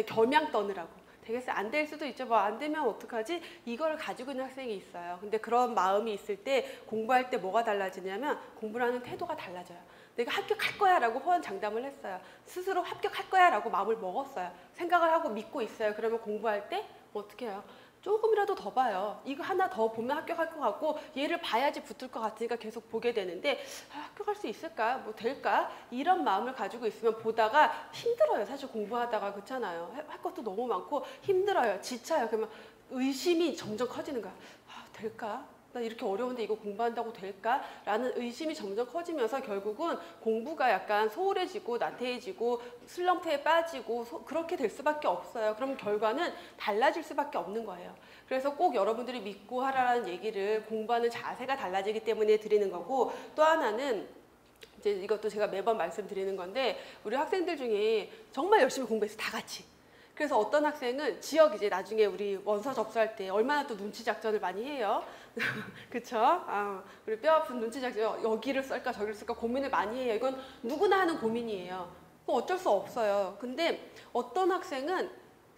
겸양 떠느라고. 되겠어요. 안 될 수도 있죠. 뭐 안 되면 어떡하지? 이걸 가지고 있는 학생이 있어요. 근데 그런 마음이 있을 때 공부할 때 뭐가 달라지냐면 공부를 하는 태도가 달라져요. 내가 합격할 거야 라고 호언장담을 했어요. 스스로 합격할 거야 라고 마음을 먹었어요. 생각을 하고 믿고 있어요. 그러면 공부할 때 어떻게 해요? 조금이라도 더 봐요. 이거 하나 더 보면 합격할 것 같고 얘를 봐야지 붙을 것 같으니까 계속 보게 되는데 합격할 수 있을까? 뭐 될까? 이런 마음을 가지고 있으면 보다가 힘들어요. 사실 공부하다가 그렇잖아요. 할 것도 너무 많고 힘들어요. 지쳐요. 그러면 의심이 점점 커지는 거야. 될까? 나 이렇게 어려운데 이거 공부한다고 될까? 라는 의심이 점점 커지면서 결국은 공부가 약간 소홀해지고 나태해지고 슬럼프에 빠지고 그렇게 될 수밖에 없어요. 그럼 결과는 달라질 수밖에 없는 거예요. 그래서 꼭 여러분들이 믿고 하라는 얘기를 공부하는 자세가 달라지기 때문에 드리는 거고, 또 하나는 이제 이것도 제가 매번 말씀드리는 건데, 우리 학생들 중에 정말 열심히 공부해서 다 같이, 그래서 어떤 학생은 지역 이제 나중에 우리 원서 접수할 때 얼마나 또 눈치 작전을 많이 해요. 그쵸? 우리 뼈 아픈 눈치 작전, 여기를 쓸까 저기를 쓸까 고민을 많이 해요. 이건 누구나 하는 고민이에요. 어쩔 수 없어요. 근데 어떤 학생은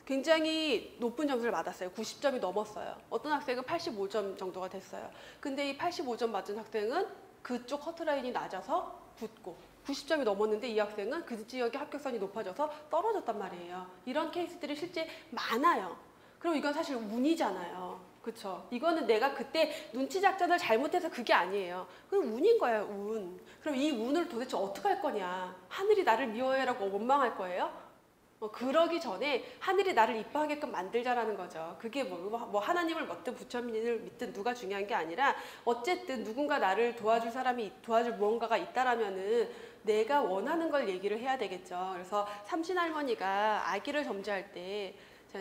굉장히 높은 점수를 받았어요. 90점이 넘었어요. 어떤 학생은 85점 정도가 됐어요. 근데 이 85점 맞은 학생은 그쪽 커트라인이 낮아서 붙고, 90점이 넘었는데 이 학생은 그 지역의 합격선이 높아져서 떨어졌단 말이에요. 이런 케이스들이 실제 많아요. 그럼 이건 사실 운이잖아요. 그쵸? 이거는 내가 그때 눈치 작전을 잘못해서 그게 아니에요. 그건 운인 거예요, 운. 그럼 이 운을 도대체 어떻게 할 거냐? 하늘이 나를 미워해라고 원망할 거예요? 그러기 전에 하늘이 나를 이뻐하게끔 만들자라는 거죠. 그게 뭐 하나님을 믿든 부처님을 믿든 누가 중요한 게 아니라, 어쨌든 누군가 나를 도와줄 사람이, 도와줄 무언가가 있다라면은 내가 원하는 걸 얘기를 해야 되겠죠. 그래서 삼신할머니가 아기를 점지할 때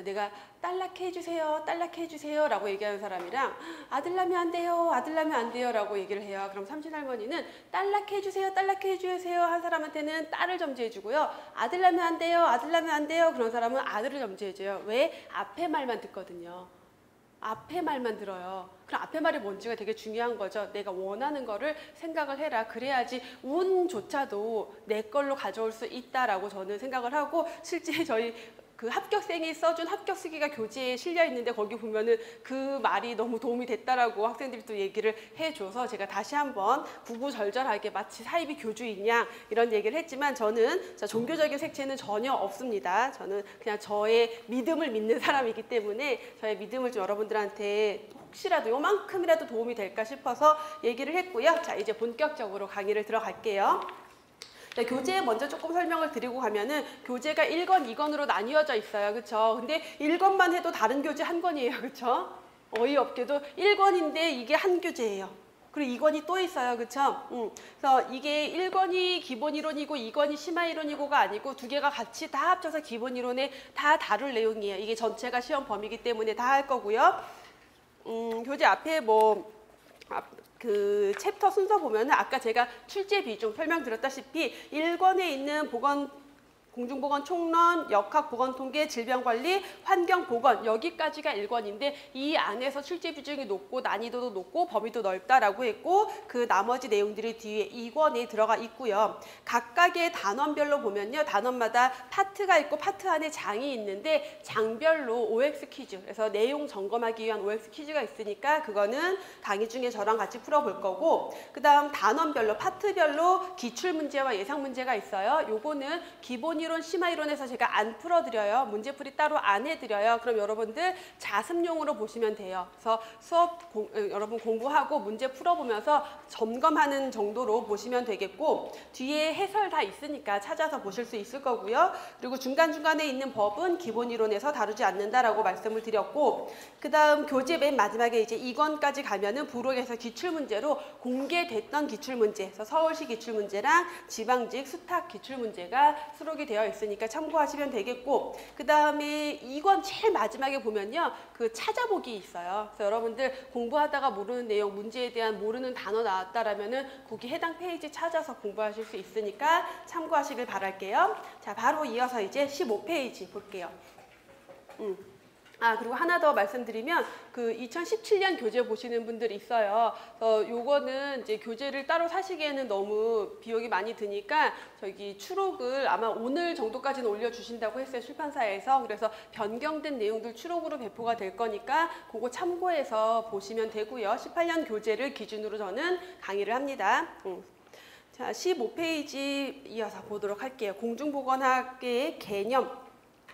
내가 딸락해 해주세요, 딸락해 해주세요 라고 얘기하는 사람이랑 아들 낳으면 안 돼요, 아들 낳으면 안 돼요 라고 얘기를 해요. 그럼 삼신할머니는 딸락해 해주세요, 딸락해 해주세요 한 사람한테는 딸을 점지해 주고요, 아들 낳으면 안 돼요, 아들 낳으면 안 돼요 그런 사람은 아들을 점지해 줘요. 왜? 앞에 말만 듣거든요. 앞에 말만 들어요. 그럼 앞에 말이 뭔지가 되게 중요한 거죠. 내가 원하는 거를 생각을 해라. 그래야지 운조차도 내 걸로 가져올 수 있다라고 저는 생각을 하고, 실제 저희 그 합격생이 써준 합격수기가 교재에 실려 있는데 거기 보면은 그 말이 너무 도움이 됐다라고 학생들이 또 얘기를 해줘서 제가 다시 한번 구구절절하게 마치 사이비 교주인 양 이런 얘기를 했지만, 저는 종교적인 색채는 전혀 없습니다. 저는 그냥 저의 믿음을 믿는 사람이기 때문에 저의 믿음을 좀 여러분들한테 혹시라도 요만큼이라도 도움이 될까 싶어서 얘기를 했고요. 자, 이제 본격적으로 강의를 들어갈게요. 네, 교재 먼저 조금 설명을 드리고 가면은 교재가 1권, 2권으로 나뉘어져 있어요. 그쵸? 근데 1권만 해도 다른 교재 한 권이에요. 그쵸? 어이없게도 1권인데 이게 한 교재예요. 그리고 2권이 또 있어요. 그쵸? 그래서 이게 1권이 기본 이론이고 2권이 심화 이론이고가 아니고 두 개가 같이 다 합쳐서 기본 이론에 다 다룰 내용이에요. 이게 전체가 시험 범위이기 때문에 다 할 거고요. 교재 앞에 그 챕터 순서 보면은 아까 제가 출제 비중 설명드렸다시피 1권에 있는 공중보건 총론, 역학보건통계, 질병관리, 환경보건 여기까지가 1권인데 이 안에서 출제 비중이 높고 난이도도 높고 범위도 넓다라고 했고, 그 나머지 내용들이 뒤에 2권에 들어가 있고요. 각각의 단원별로 보면요, 단원마다 파트가 있고 파트 안에 장이 있는데 장별로 OX 퀴즈, 그래서 내용 점검하기 위한 OX 퀴즈가 있으니까 그거는 강의 중에 저랑 같이 풀어볼 거고, 그 다음 단원별로 파트별로 기출문제와 예상문제가 있어요. 요거는 기본 이론, 심화 이론에서 제가 안 풀어드려요. 문제풀이 따로 안 해드려요. 그럼 여러분들 자습용으로 보시면 돼요. 그래서 여러분 공부하고 문제 풀어보면서 점검하는 정도로 보시면 되겠고, 뒤에 해설 다 있으니까 찾아서 보실 수 있을 거고요. 그리고 중간중간에 있는 법은 기본 이론에서 다루지 않는다라고 말씀을 드렸고, 그 다음 교재 맨 마지막에 이제 2권까지 가면은 부록에서 기출문제로 공개됐던 기출문제, 그래서 서울시 기출문제랑 지방직 수탁 기출문제가 수록이 되어 있으니까 참고하시면 되겠고, 그 다음에 2권 제일 마지막에 보면요, 그 찾아보기 있어요. 그래서 여러분들 공부하다가 모르는 내용, 문제에 대한 모르는 단어 나왔다라면은 거기 해당 페이지 찾아서 공부하실 수 있으니까 참고하시길 바랄게요. 자, 바로 이어서 이제 15페이지 볼게요. 그리고 하나 더 말씀드리면 그 2017년 교재 보시는 분들이 있어요. 요거는 이제 교재를 따로 사시기에는 너무 비용이 많이 드니까 저기 추록을 아마 오늘 정도까지는 올려주신다고 했어요, 출판사에서. 그래서 변경된 내용들 추록으로 배포가 될 거니까 그거 참고해서 보시면 되고요. 18년 교재를 기준으로 저는 강의를 합니다. 자, 15페이지 이어서 보도록 할게요. 공중보건학의 개념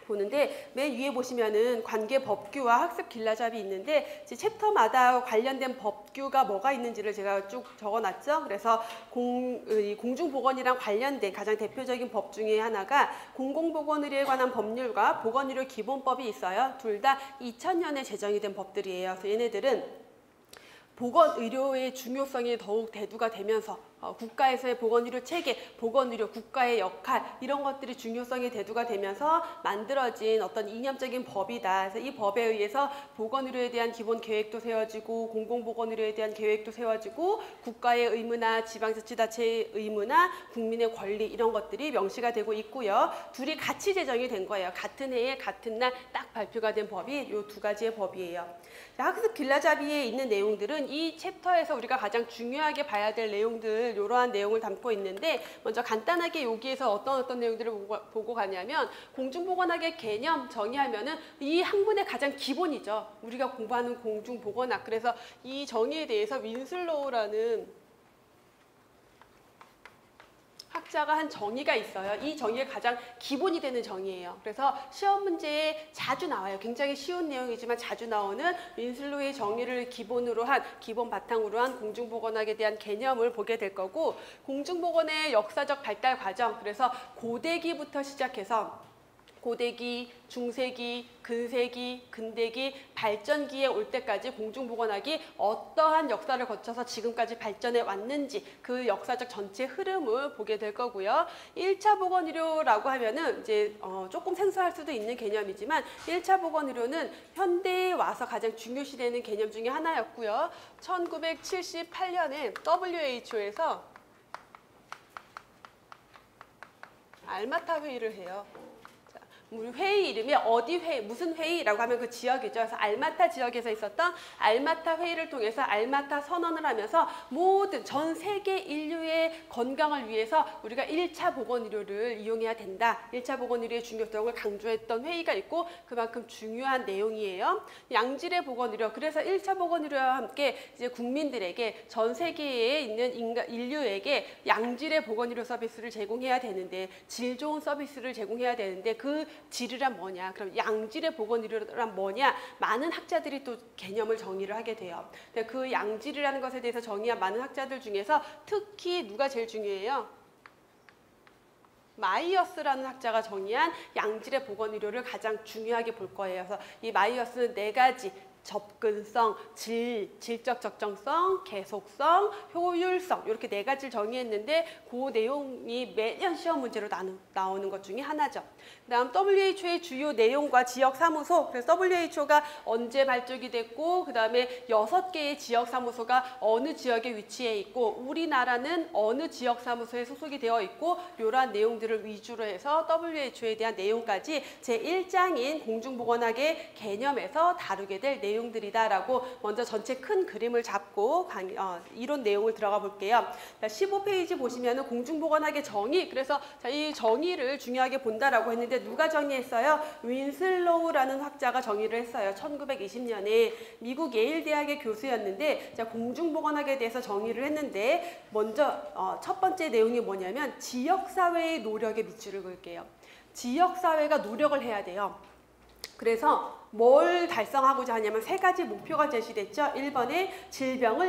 보는데 맨 위에 보시면은 관계 법규와 학습 길라잡이 있는데 이제 챕터마다 관련된 법규가 뭐가 있는지를 제가 쭉 적어놨죠. 그래서 공중보건이랑 관련된 가장 대표적인 법 중에 하나가 공공보건의료에 관한 법률과 보건의료 기본법이 있어요. 둘 다 2000년에 제정이 된 법들이에요. 그래서 얘네들은 보건의료의 중요성이 더욱 대두가 되면서 국가에서의 보건의료 체계, 보건의료 국가의 역할 이런 것들이 중요성이 대두가 되면서 만들어진 어떤 이념적인 법이다. 그래서 이 법에 의해서 보건의료에 대한 기본 계획도 세워지고 공공보건의료에 대한 계획도 세워지고 국가의 의무나 지방자치단체의 의무나 국민의 권리 이런 것들이 명시가 되고 있고요. 둘이 같이 제정이 된 거예요. 같은 해에 같은 날 딱 발표가 된 법이 이 두 가지의 법이에요. 학습 길라잡이에 있는 내용들은 이 챕터에서 우리가 가장 중요하게 봐야 될 내용들 이러한 내용을 담고 있는데 먼저 간단하게 여기에서 어떤 내용들을 보고 가냐면 공중보건학의 개념 정의하면은 이 학문의 가장 기본이죠. 우리가 공부하는 공중보건학. 그래서 이 정의에 대해서 윈슬로우라는 학자가 한 정의가 있어요. 이 정의가 가장 기본이 되는 정의예요. 그래서 시험 문제에 자주 나와요. 굉장히 쉬운 내용이지만 자주 나오는 윈슬로우의 정의를 기본으로 한, 기본 바탕으로 한 공중보건학에 대한 개념을 보게 될 거고, 공중보건의 역사적 발달 과정, 그래서 고대기부터 시작해서 고대기, 중세기, 근세기, 근대기, 발전기에 올 때까지 공중보건학이 어떠한 역사를 거쳐서 지금까지 발전해 왔는지 그 역사적 전체 흐름을 보게 될 거고요. 1차 보건의료라고 하면은 이제 조금 생소할 수도 있는 개념이지만 1차 보건의료는 현대에 와서 가장 중요시되는 개념 중에 하나였고요. 1978년에 WHO에서 알마타 회의를 해요. 우리 회의 이름이 어디 회의, 무슨 회의라고 하면 그 지역이죠. 그래서 알마타 지역에서 있었던 알마타 회의를 통해서 알마타 선언을 하면서 모든 전 세계 인류의 건강을 위해서 우리가 1차 보건의료를 이용해야 된다. 1차 보건의료의 중요성을 강조했던 회의가 있고 그만큼 중요한 내용이에요. 양질의 보건의료. 그래서 1차 보건의료와 함께 이제 국민들에게 전 세계에 있는 인류에게 양질의 보건의료 서비스를 제공해야 되는데 질 좋은 서비스를 제공해야 되는데 그 질이란 뭐냐? 그럼 양질의 보건의료란 뭐냐? 많은 학자들이 또 개념을 정의를 하게 돼요. 그 양질이라는 것에 대해서 정의한 많은 학자들 중에서 특히 누가 제일 중요해요? 마이어스라는 학자가 정의한 양질의 보건의료를 가장 중요하게 볼 거예요. 그래서 이 마이어스는 4가지 접근성, 질적 적정성, 계속성, 효율성 이렇게 4가지를 정의했는데 그 내용이 매년 시험 문제로 나오는 것 중에 하나죠. 그다음 WHO의 주요 내용과 지역사무소. 그래서 WHO가 언제 발족이 됐고 그다음에 6개의 지역사무소가 어느 지역에 위치해 있고 우리나라는 어느 지역사무소에 소속이 되어 있고 이러한 내용들을 위주로 해서 WHO에 대한 내용까지 제1장인 공중보건학의 개념에서 다루게 될 내용들이다라고 먼저 전체 큰 그림을 잡고 이론 내용을 들어가 볼게요. 15페이지 보시면은 공중보건학의 정의. 그래서 이 정의를 중요하게 본다라고 했는데 누가 정의했어요? 윈슬로우라는 학자가 정의를 했어요. 1920년에 미국 예일 대학의 교수였는데 공중보건학에 대해서 정의를 했는데 먼저 첫 번째 내용이 뭐냐면 지역사회의 노력에 밑줄을 그을게요. 지역사회가 노력을 해야 돼요. 그래서 뭘 달성하고자 하냐면 3가지 목표가 제시됐죠. 1번에 질병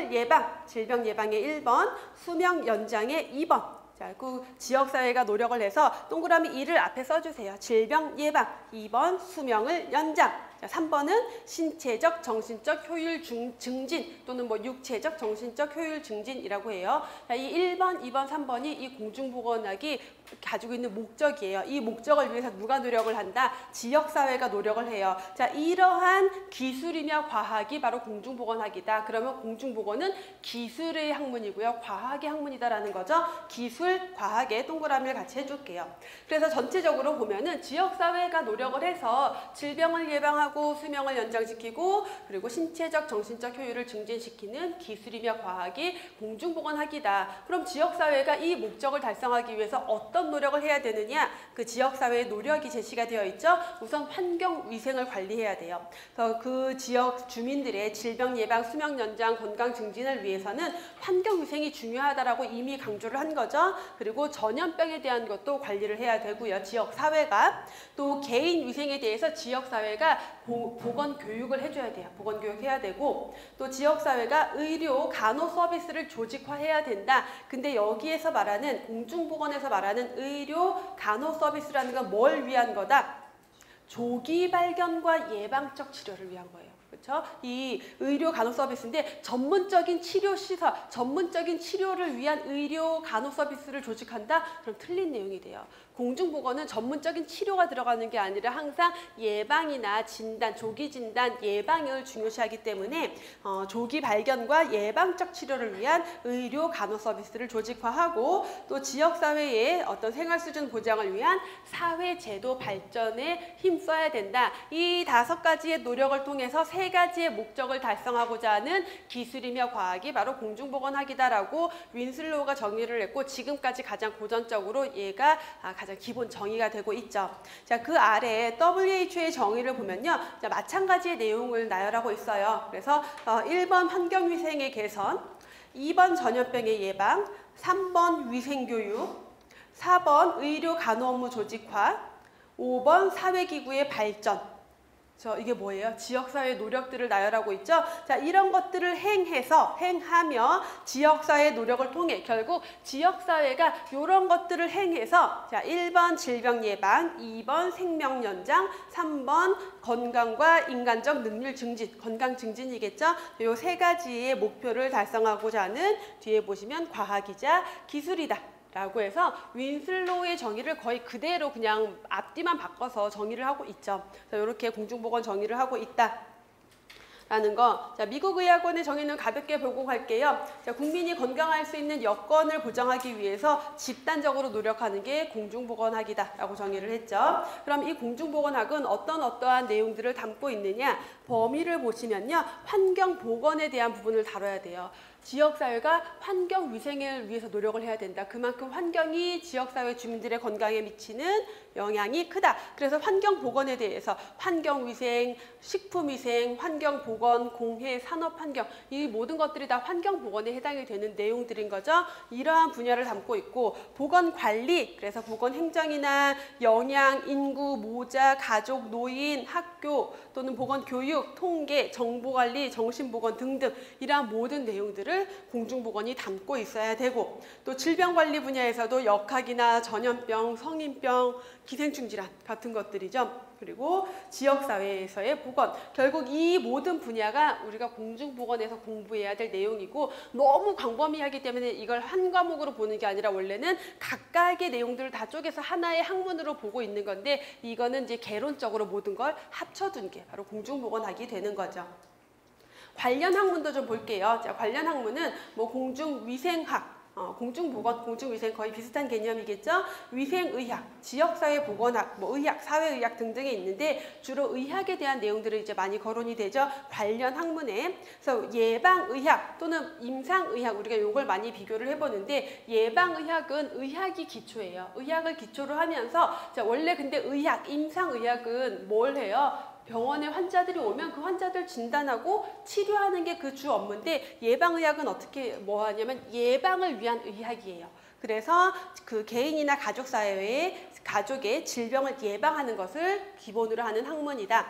예방의 1번, 수명 연장의 2번. 자, 그 지역사회가 노력을 해서 동그라미 2를 앞에 써주세요. 질병 예방, 2번 수명을 연장. 자, 3번은 신체적, 정신적 효율 증진 또는 육체적, 정신적 효율 증진이라고 해요. 자, 이 1번, 2번, 3번이 이 공중보건학이 가지고 있는 목적이에요. 이 목적을 위해서 누가 노력을 한다? 지역사회가 노력을 해요. 자, 이러한 기술이며 과학이 바로 공중보건학이다. 그러면 공중보건은 기술의 학문이고요. 과학의 학문이다라는 거죠. 기술, 과학의 동그라미를 같이 해줄게요. 그래서 전체적으로 보면은 지역사회가 노력을 해서 질병을 예방하고 확보하고 수명을 연장시키고 그리고 신체적 정신적 효율을 증진시키는 기술이며 과학이 공중보건학이다. 그럼 지역사회가 이 목적을 달성하기 위해서 어떤 노력을 해야 되느냐? 그 지역사회의 노력이 제시가 되어 있죠. 우선 환경위생을 관리해야 돼요. 그래서 그 지역 주민들의 질병 예방, 수명 연장, 건강 증진을 위해서는 환경위생이 중요하다라고 이미 강조를 한 거죠. 그리고 전염병에 대한 것도 관리를 해야 되고요. 지역사회가 또 개인 위생에 대해서 지역사회가 보건교육을 해줘야 돼요. 보건교육 해야 되고 또 지역사회가 의료, 간호 서비스를 조직화해야 된다. 근데 여기에서 말하는 공중보건에서 말하는 의료, 간호 서비스라는 건 뭘 위한 거다? 조기 발견과 예방적 치료를 위한 거예요. 그렇죠? 이 의료 간호 서비스인데 전문적인 치료 시설, 전문적인 치료를 위한 의료 간호 서비스를 조직한다? 그럼 틀린 내용이 돼요. 공중보건은 전문적인 치료가 들어가는 게 아니라 항상 예방이나 진단, 조기 진단, 예방을 중요시하기 때문에 조기 발견과 예방적 치료를 위한 의료 간호 서비스를 조직화하고 또 지역사회의 어떤 생활 수준 보장을 위한 사회제도 발전에 힘써야 된다. 이 5가지의 노력을 통해서 3가지의 목적을 달성하고자 하는 기술이며 과학이 바로 공중보건학이다라고 윈슬로우가 정의를 했고 지금까지 가장 고전적으로 얘가 가장 기본 정의가 되고 있죠. 자, 그 아래 WHO의 정의를 보면요. 자, 마찬가지의 내용을 나열하고 있어요. 그래서 1번 환경위생의 개선, 2번 전염병의 예방, 3번 위생교육, 4번 의료 간호 업무 조직화, 5번 사회기구의 발전. 이게 뭐예요? 지역사회 노력들을 나열하고 있죠. 자, 이런 것들을 행하며 지역사회 노력을 통해 결국 지역사회가 이런 것들을 행해서 자, 1번 질병 예방, 2번 생명 연장, 3번 건강과 인간적 능률 증진, 건강 증진이겠죠. 이 3가지의 목표를 달성하고자 하는 뒤에 보시면 과학이자 기술이다. 라고 해서 윈슬로우의 정의를 거의 그대로 그냥 앞뒤만 바꿔서 정의를 하고 있죠. 이렇게 공중보건 정의를 하고 있다. 라는 거. 자, 미국 의학원의 정의는 가볍게 보고 갈게요. 자, 국민이 건강할 수 있는 여건을 보장하기 위해서 집단적으로 노력하는 게 공중보건학이다 라고 정의를 했죠. 그럼 이 공중보건학은 어떠한 내용들을 담고 있느냐? 범위를 보시면요. 환경보건에 대한 부분을 다뤄야 돼요. 지역사회가 환경위생을 위해서 노력을 해야 된다. 그만큼 환경이 지역사회 주민들의 건강에 미치는 영향이 크다. 그래서 환경보건에 대해서 환경위생, 식품위생, 환경보건, 공해, 산업환경 이 모든 것들이 다 환경보건에 해당이 되는 내용들인 거죠. 이러한 분야를 담고 있고 보건관리, 그래서 보건행정이나 영양, 인구, 모자, 가족, 노인, 학교 또는 보건교육, 통계, 정보관리, 정신보건 등등 이러한 모든 내용들을 공중보건이 담고 있어야 되고 또 질병관리 분야에서도 역학이나 전염병, 성인병, 기생충 질환 같은 것들이죠. 그리고 지역사회에서의 보건, 결국 이 모든 분야가 우리가 공중보건에서 공부해야 될 내용이고 너무 광범위하기 때문에 이걸 한 과목으로 보는 게 아니라 원래는 각각의 내용들을 다 쪼개서 하나의 학문으로 보고 있는 건데 이거는 이제 개론적으로 모든 걸 합쳐둔 게 바로 공중보건학이 되는 거죠. 관련 학문도 좀 볼게요. 자, 관련 학문은 뭐 공중위생학, 공중보건, 공중위생 거의 비슷한 개념이겠죠. 위생의학, 지역사회보건학, 뭐 의학, 사회의학 등등이 있는데 주로 의학에 대한 내용들을 이제 많이 거론이 되죠. 관련 학문에. 그래서 예방의학 또는 임상의학 우리가 이걸 많이 비교를 해보는데 예방의학은 의학이 기초예요. 의학을 기초로 하면서 자, 원래 근데 의학, 임상의학은 뭘 해요? 병원에 환자들이 오면 그 환자들 진단하고 치료하는 게 그 주 업무인데 예방의학은 어떻게 뭐 하냐면 예방을 위한 의학이에요. 그래서 그 개인이나 가족 사회의 가족의 질병을 예방하는 것을 기본으로 하는 학문이다.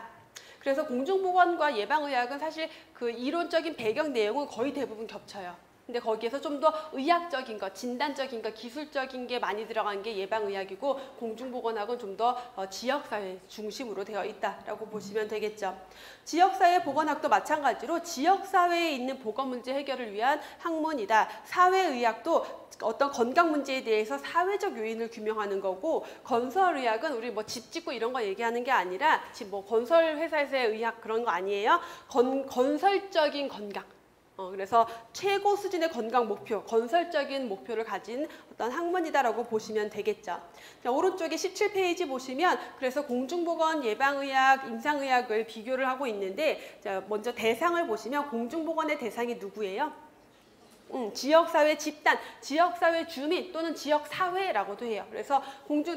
그래서 공중보건과 예방의학은 사실 그 이론적인 배경 내용은 거의 대부분 겹쳐요. 근데 거기에서 좀 더 의학적인 것, 진단적인 것, 기술적인 게 많이 들어간 게 예방의학이고 공중보건학은 좀 더 지역사회 중심으로 되어 있다라고 보시면 되겠죠. 지역사회 보건학도 마찬가지로 지역사회에 있는 보건 문제 해결을 위한 학문이다. 사회의학도 어떤 건강 문제에 대해서 사회적 요인을 규명하는 거고 건설의학은 우리 뭐 집 짓고 이런 거 얘기하는 게 아니라 지금 뭐 건설 회사에서의 의학 그런 거 아니에요. 건설적인 건강. 그래서 최고 수준의 건강 목표, 건설적인 목표를 가진 어떤 학문이다라고 보시면 되겠죠. 자, 오른쪽에 17페이지 보시면 그래서 공중보건, 예방의학, 임상의학을 비교를 하고 있는데 자, 먼저 대상을 보시면 공중보건의 대상이 누구예요? 지역사회 집단, 지역사회 주민 또는 지역사회라고도 해요. 그래서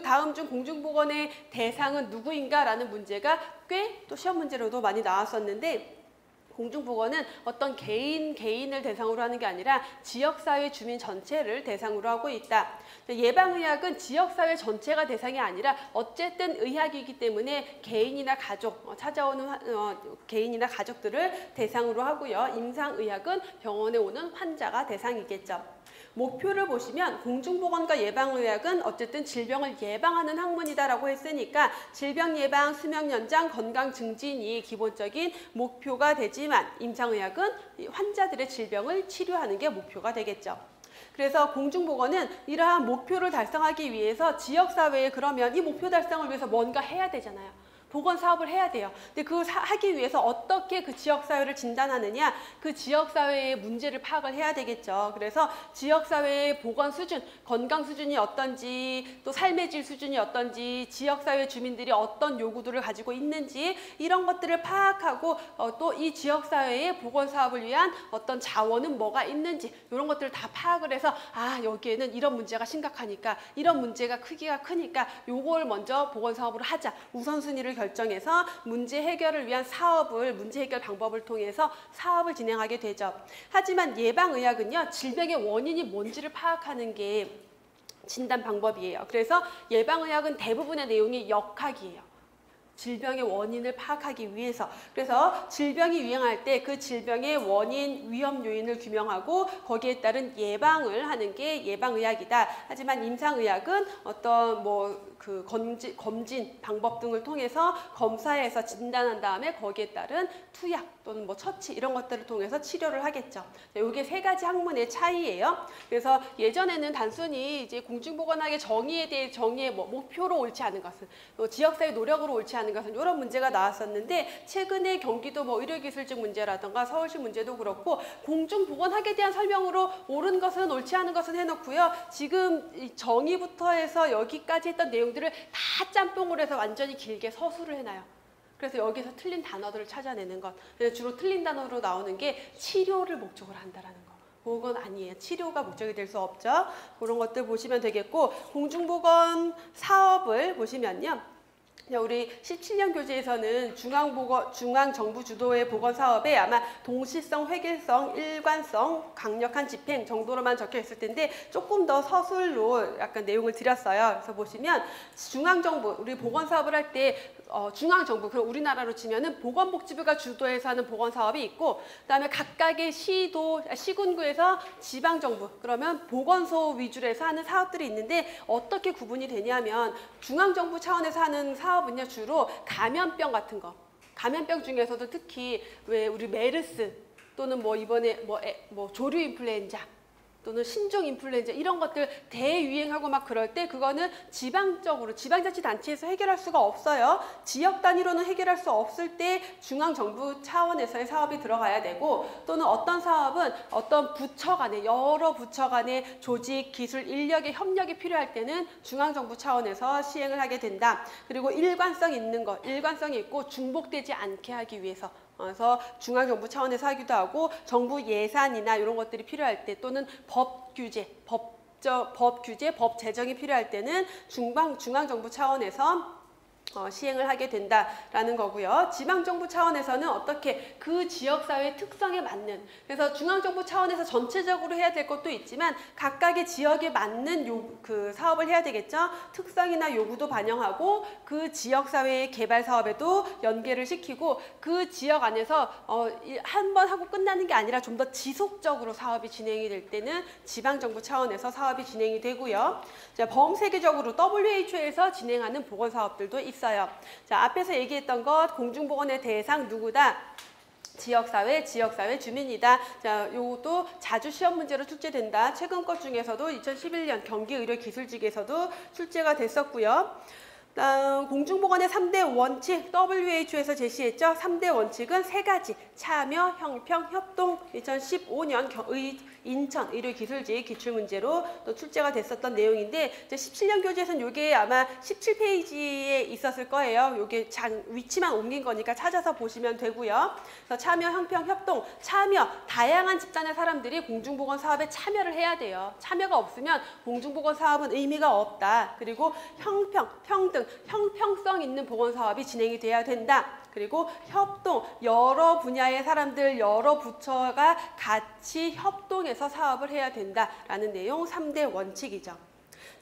다음 중 공중보건의 대상은 누구인가라는 문제가 꽤 또 시험 문제로도 많이 나왔었는데 공중보건은 어떤 개인을 대상으로 하는 게 아니라 지역사회 주민 전체를 대상으로 하고 있다. 예방의학은 지역사회 전체가 대상이 아니라 어쨌든 의학이기 때문에 개인이나 가족, 찾아오는 개인이나 가족들을 대상으로 하고요. 임상의학은 병원에 오는 환자가 대상이겠죠. 목표를 보시면 공중보건과 예방의학은 어쨌든 질병을 예방하는 학문이다라고 했으니까 질병 예방, 수명 연장, 건강 증진이 기본적인 목표가 되지만 임상의학은 환자들의 질병을 치료하는 게 목표가 되겠죠. 그래서 공중보건은 이러한 목표를 달성하기 위해서 지역사회에 그러면 이 목표 달성을 위해서 뭔가 해야 되잖아요. 보건 사업을 해야 돼요. 근데 그걸 하기 위해서 어떻게 그 지역사회를 진단하느냐, 그 지역사회의 문제를 파악을 해야 되겠죠. 그래서 지역사회의 보건 수준, 건강 수준이 어떤지, 또 삶의 질 수준이 어떤지, 지역사회 주민들이 어떤 요구들을 가지고 있는지 이런 것들을 파악하고 또 이 지역사회의 보건 사업을 위한 어떤 자원은 뭐가 있는지 이런 것들을 다 파악을 해서 여기에는 이런 문제가 심각하니까, 이런 문제가 크기가 크니까 요걸 먼저 보건 사업으로 하자. 우선순위를 결정해서 문제 해결을 위한 문제 해결 방법을 통해서 사업을 진행하게 되죠. 하지만 예방의학은요, 질병의 원인이 뭔지를 파악하는 게 진단 방법이에요. 그래서 예방의학은 대부분의 내용이 역학이에요. 질병의 원인을 파악하기 위해서. 그래서 질병이 유행할 때 그 질병의 원인, 위험 요인을 규명하고 거기에 따른 예방을 하는 게 예방의학이다. 하지만 임상의학은 어떤 검진 방법 등을 통해서 검사해서 진단한 다음에 거기에 따른 투약 또는 처치 이런 것들을 통해서 치료를 하겠죠. 이게 세 가지 학문의 차이예요. 그래서 예전에는 단순히 이제 공중보건학의 정의의 목표로 옳지 않은 것은, 또 지역사회 노력으로 옳지 않은 것은 이런 문제가 나왔었는데 최근에 경기도 의료기술직 문제라든가 서울시 문제도 그렇고 공중보건학에 대한 설명으로 옳은 것은 옳지 않은 것은 해놓고요. 지금 이 정의부터 해서 여기까지 했던 내용들을 다 짬뽕을 해서 완전히 길게 서술을 해놔요. 그래서 여기서 틀린 단어들을 찾아내는 것. 주로 틀린 단어로 나오는 게 치료를 목적으로 한다라는 거. 그건 아니에요. 치료가 목적이 될 수 없죠. 그런 것들 보시면 되겠고, 공중보건 사업을 보시면요. 우리 17년 교재에서는 중앙정부 주도의 보건사업에 아마 동시성, 획일성, 일관성, 강력한 집행 정도로만 적혀 있을 텐데 조금 더 서술로 약간 내용을 드렸어요. 그래서 보시면 중앙정부, 우리 보건사업을 할 때 중앙정부, 그럼 우리나라로 치면은 보건복지부가 주도해서 하는 보건사업이 있고, 그다음에 각각의 시군구에서 지방정부, 그러면 보건소 위주로 해서 하는 사업들이 있는데 어떻게 구분이 되냐면 중앙정부 차원에서 하는 사업은요, 주로 감염병 같은 거, 감염병 중에서도 특히 왜 우리 메르스 또는 이번에 조류 인플루엔자 또는 신종 인플루엔자 이런 것들 대유행하고 막 그럴 때 그거는 지방적으로 지방자치단체에서 해결할 수가 없어요. 지역 단위로는 해결할 수 없을 때 중앙정부 차원에서의 사업이 들어가야 되고, 또는 어떤 사업은 어떤 부처 간에 여러 부처 간의 조직, 기술, 인력의 협력이 필요할 때는 중앙정부 차원에서 시행을 하게 된다. 그리고 일관성 일관성이 있고 중복되지 않게 하기 위해서 그래서 중앙정부 차원에서 하기도 하고, 정부 예산이나 이런 것들이 필요할 때 또는 법 규제, 법 제정이 필요할 때는 중앙정부 차원에서 시행을 하게 된다라는 거고요. 지방정부 차원에서는 어떻게 그 지역사회의 특성에 맞는, 그래서 중앙정부 차원에서 전체적으로 해야 될 것도 있지만 각각의 지역에 맞는 그 사업을 해야 되겠죠. 특성이나 요구도 반영하고 그 지역사회의 개발 사업에도 연계를 시키고, 그 지역 안에서 한 번 하고 끝나는 게 아니라 좀 더 지속적으로 사업이 진행이 될 때는 지방정부 차원에서 사업이 진행이 되고요. 자, 범세계적으로 WHO에서 진행하는 보건사업들도 있어요. 자, 앞에서 얘기했던 것, 공중보건의 대상 누구다? 지역사회 주민이다. 자, 요것도 자주 시험 문제로 출제된다. 최근 것 중에서도 2011년 경기의료기술직에서도 출제가 됐었고요. 공중보건의 3대 원칙 WHO에서 제시했죠. 3대 원칙은 세 가지. 참여, 형평, 협동. 2015년 인천 의료기술직 기출문제로 또 출제가 됐었던 내용인데 이제 17년 교재에서는 이게 아마 17페이지에 있었을 거예요. 이게 위치만 옮긴 거니까 찾아서 보시면 되고요. 그래서 참여, 형평, 협동. 참여, 다양한 집단의 사람들이 공중보건 사업에 참여를 해야 돼요. 참여가 없으면 공중보건 사업은 의미가 없다. 그리고 형평, 평등, 형평성 있는 보건사업이 진행이 돼야 된다. 그리고 협동, 여러 분야의 사람들, 여러 부처가 같이 협동해서 사업을 해야 된다라는 내용 3대 원칙이죠.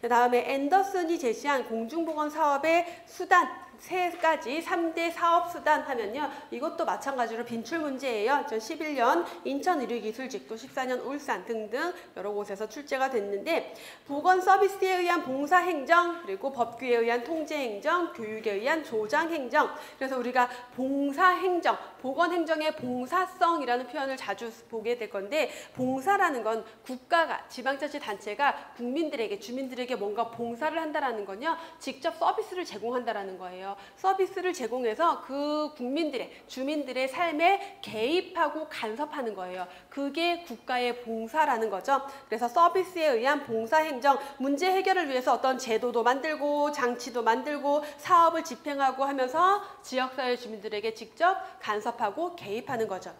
다음에 앤더슨이 제시한 공중보건 사업의 수단 세 가지 3대 사업 수단 하면요. 이것도 마찬가지로 빈출 문제예요. 2011년 인천 의료기술직 또 14년 울산 등등 여러 곳에서 출제가 됐는데 보건 서비스에 의한 봉사 행정 그리고 법규에 의한 통제 행정, 교육에 의한 조장 행정. 그래서 우리가 봉사 행정, 보건 행정의 봉사성이라는 표현을 자주 보게 될 건데 봉사라는 건 국가가 지방자치단체가 국민들에게 주민들에게 뭔가 봉사를 한다라는 건요. 직접 서비스를 제공한다라는 거예요. 서비스를 제공해서 그 국민들의 주민들의 삶에 개입하고 간섭하는 거예요. 그게 국가의 봉사라는 거죠. 그래서 서비스에 의한 봉사행정, 문제 해결을 위해서 어떤 제도도 만들고 장치도 만들고 사업을 집행하고 하면서 지역사회 주민들에게 직접 간섭하고 개입하는 거죠.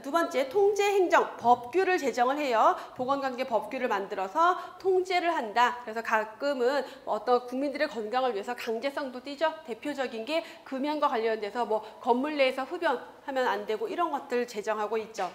두 번째, 통제행정, 법규를 제정을 해요. 보건관계 법규를 만들어서 통제를 한다. 그래서 가끔은 어떤 국민들의 건강을 위해서 강제성도 띄죠. 대표적인 게 금연과 관련돼서 뭐 건물 내에서 흡연하면 안 되고 이런 것들 제정하고 있죠.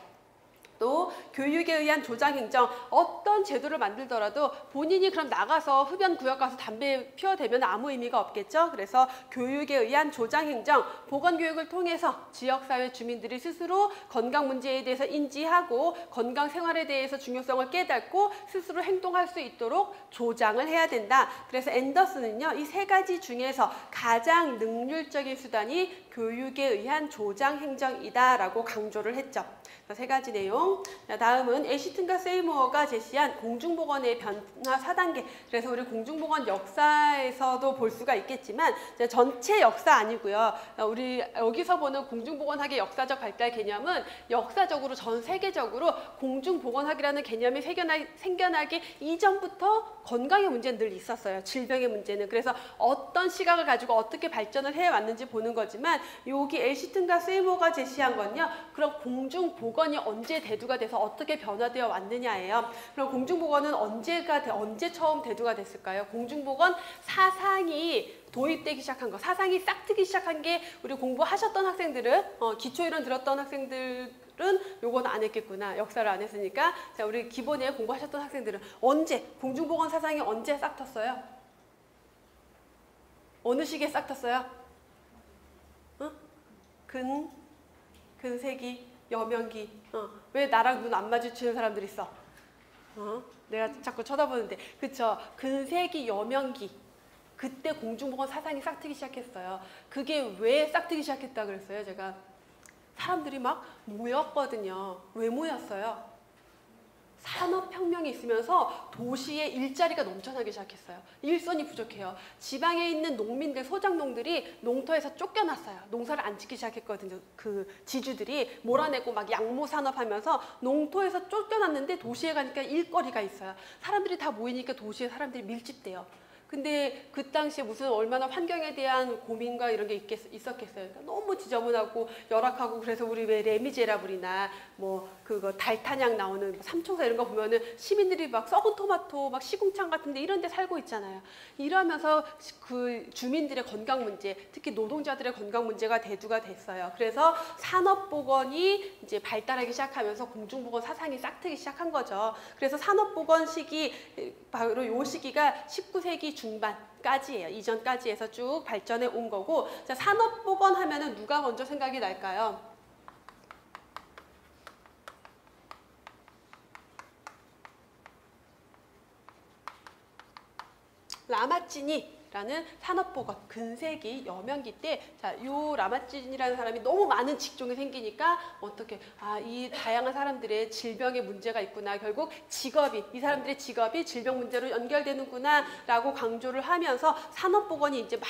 또 교육에 의한 조장행정, 어떤 제도를 만들더라도 본인이 그럼 나가서 흡연 구역 가서 담배 피워대면 아무 의미가 없겠죠. 그래서 교육에 의한 조장행정, 보건교육을 통해서 지역사회 주민들이 스스로 건강 문제에 대해서 인지하고 건강 생활에 대해서 중요성을 깨닫고 스스로 행동할 수 있도록 조장을 해야 된다. 그래서 앤더슨은요, 이 세 가지 중에서 가장 능률적인 수단이 교육에 의한 조장행정이다라고 강조를 했죠. 세 가지 내용. 다음은 애시튼과 세이모어가 제시한 공중보건의 변화 4단계. 그래서 우리 공중보건 역사에서도 볼 수가 있겠지만 전체 역사 아니고요. 우리 여기서 보는 공중보건학의 역사적 발달 개념은 역사적으로 전 세계적으로 공중보건학이라는 개념이 생겨나기 이전부터 건강의 문제는 늘 있었어요. 질병의 문제는. 그래서 어떤 시각을 가지고 어떻게 발전을 해왔는지 보는 거지만 여기 애시튼과 세이모어가 제시한 건요. 그럼 공중보건이 언제 대두가 돼서 어떻게 변화되어 왔느냐예요. 그럼 공중보건은 언제 처음 대두가 됐을까요? 공중보건 사상이 도입되기 시작한 거, 사상이 싹트기 시작한 게 우리 공부하셨던 학생들은 기초이론 들었던 학생들은 요건 안 했겠구나. 역사를 안 했으니까. 자, 우리 기본에 공부하셨던 학생들은 언제 공중보건 사상이 언제 싹 텄어요? 어느 시기에 싹 텄어요? 근세기 여명기. 왜 나랑 눈 안 마주치는 사람들 있어? 내가 자꾸 쳐다보는데. 그쵸? 근세기 여명기. 그때 공중보건 사상이 싹트기 시작했어요. 그게 왜 싹트기 시작했다 그랬어요? 제가 사람들이 막 모였거든요. 왜 모였어요? 산업혁명이 있으면서 도시에 일자리가 넘쳐나기 시작했어요. 일손이 부족해요. 지방에 있는 농민들, 소작농들이 농터에서 쫓겨났어요. 농사를 안 짓기 시작했거든요. 그 지주들이 몰아내고 막 양모산업하면서 농토에서 쫓겨났는데 도시에 가니까 일거리가 있어요. 사람들이 다 모이니까 도시에 사람들이 밀집돼요. 근데 그 당시에 무슨 얼마나 환경에 대한 고민과 이런 게 있었겠어요. 그러니까 너무 지저분하고 열악하고 그래서 우리 왜 레미제라블이나 뭐 그거 달탄약 나오는 삼총사 이런 거 보면은 시민들이 막 썩은 토마토 막 시궁창 같은데 이런 데 살고 있잖아요. 이러면서 그 주민들의 건강 문제, 특히 노동자들의 건강 문제가 대두가 됐어요. 그래서 산업보건이 이제 발달하기 시작하면서 공중보건 사상이 싹트기 시작한 거죠. 그래서 산업보건 시기 바로 요 시기가 19세기 중반까지예요. 이전까지 해서 쭉 발전해 온 거고, 자, 산업보건 하면은 누가 먼저 생각이 날까요? 라마찌니. 라는 산업보건 근세기 여명기 때, 자, 요 라마찌린이라는 사람이 너무 많은 직종이 생기니까 어떻게 이 다양한 사람들의 질병의 문제가 있구나, 결국 직업이 이 사람들의 직업이 질병 문제로 연결되는구나라고 강조를 하면서 산업보건이 이제 막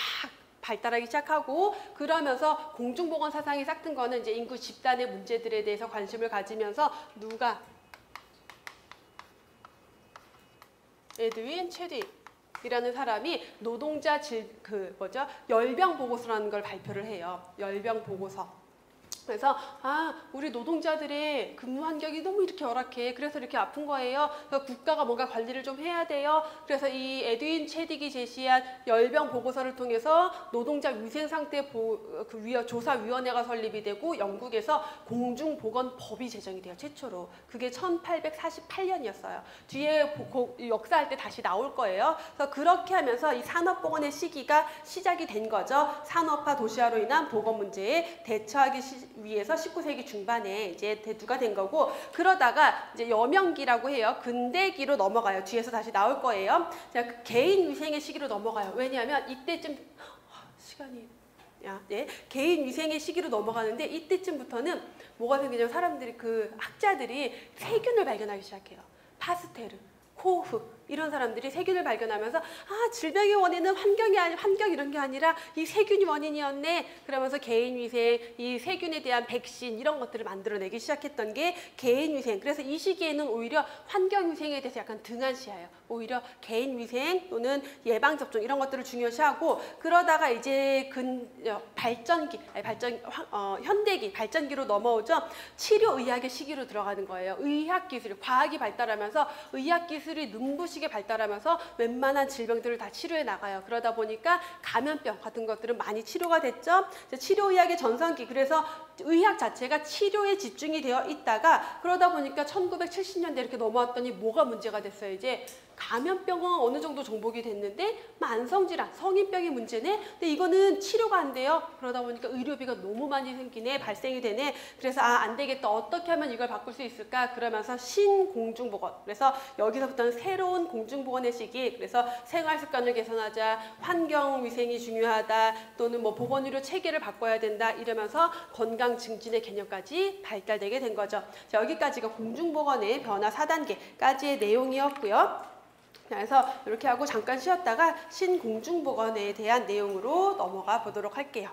발달하기 시작하고, 그러면서 공중보건 사상이 싹튼 거는 이제 인구 집단의 문제들에 대해서 관심을 가지면서 누가 에드윈 체딕이라는 사람이 노동자 열병 보고서라는 걸 발표를 해요. 열병 보고서. 그래서 우리 노동자들의 근무 환경이 너무 이렇게 열악해. 그래서 이렇게 아픈 거예요. 그래서 국가가 뭔가 관리를 좀 해야 돼요. 그래서 이 에드윈 체딕이 제시한 열병 보고서를 통해서 노동자 위생 상태 조사위원회가 설립이 되고, 영국에서 공중보건법이 제정이 돼요. 최초로. 그게 1848년이었어요. 뒤에 역사할 때 다시 나올 거예요. 그래서 그렇게 하면서 이 산업보건의 시기가 시작이 된 거죠. 산업화 도시화로 인한 보건 문제에 대처하기 위해서 19세기 중반에 이제 대두가 된 거고, 그러다가 이제 여명기라고 해요. 근대기로 넘어가요. 뒤에서 다시 나올 거예요. 자, 그 개인 위생의 시기로 넘어가요. 왜냐하면 이때쯤 개인 위생의 시기로 넘어가는데, 이때쯤부터는 뭐가 생기냐면 사람들이 학자들이 세균을 발견하기 시작해요. 파스테르, 코흐 이런 사람들이 세균을 발견하면서 질병의 원인은 환경 이런 게 아니라 이 세균이 원인이었네. 그러면서 개인 위생, 이 세균에 대한 백신 이런 것들을 만들어내기 시작했던 게 개인 위생. 그래서 이 시기에는 오히려 환경 위생에 대해서 약간 등한시해요. 오히려 개인 위생 또는 예방 접종 이런 것들을 중요시하고, 그러다가 이제 현대기 발전기로 넘어오죠. 치료의학의 시기로 들어가는 거예요. 의학기술, 과학이 발달하면서 의학기술이 눈부시게 발달하면서 웬만한 질병들을 다 치료해 나가요. 그러다 보니까 감염병 같은 것들은 많이 치료가 됐죠. 치료의학의 전성기, 그래서 의학 자체가 치료에 집중이 되어 있다가, 그러다 보니까 1970년대 이렇게 넘어왔더니 뭐가 문제가 됐어요. 이제 감염병은 어느 정도 정복이 됐는데 만성질환, 성인병이 문제네. 근데 이거는 치료가 안 돼요. 그러다 보니까 의료비가 너무 많이 발생이 되네. 그래서 안 되겠다. 어떻게 하면 이걸 바꿀 수 있을까? 그러면서 신공중보건. 그래서 여기서부터는 새로운 공중보건의 시기. 그래서 생활습관을 개선하자, 환경위생이 중요하다, 또는 뭐 보건의료 체계를 바꿔야 된다, 이러면서 건강 증진의 개념까지 발달되게 된 거죠. 자, 여기까지가 공중보건의 변화 4단계까지의 내용이었고요. 그래서 이렇게 하고 잠깐 쉬었다가 신공중보건에 대한 내용으로 넘어가 보도록 할게요.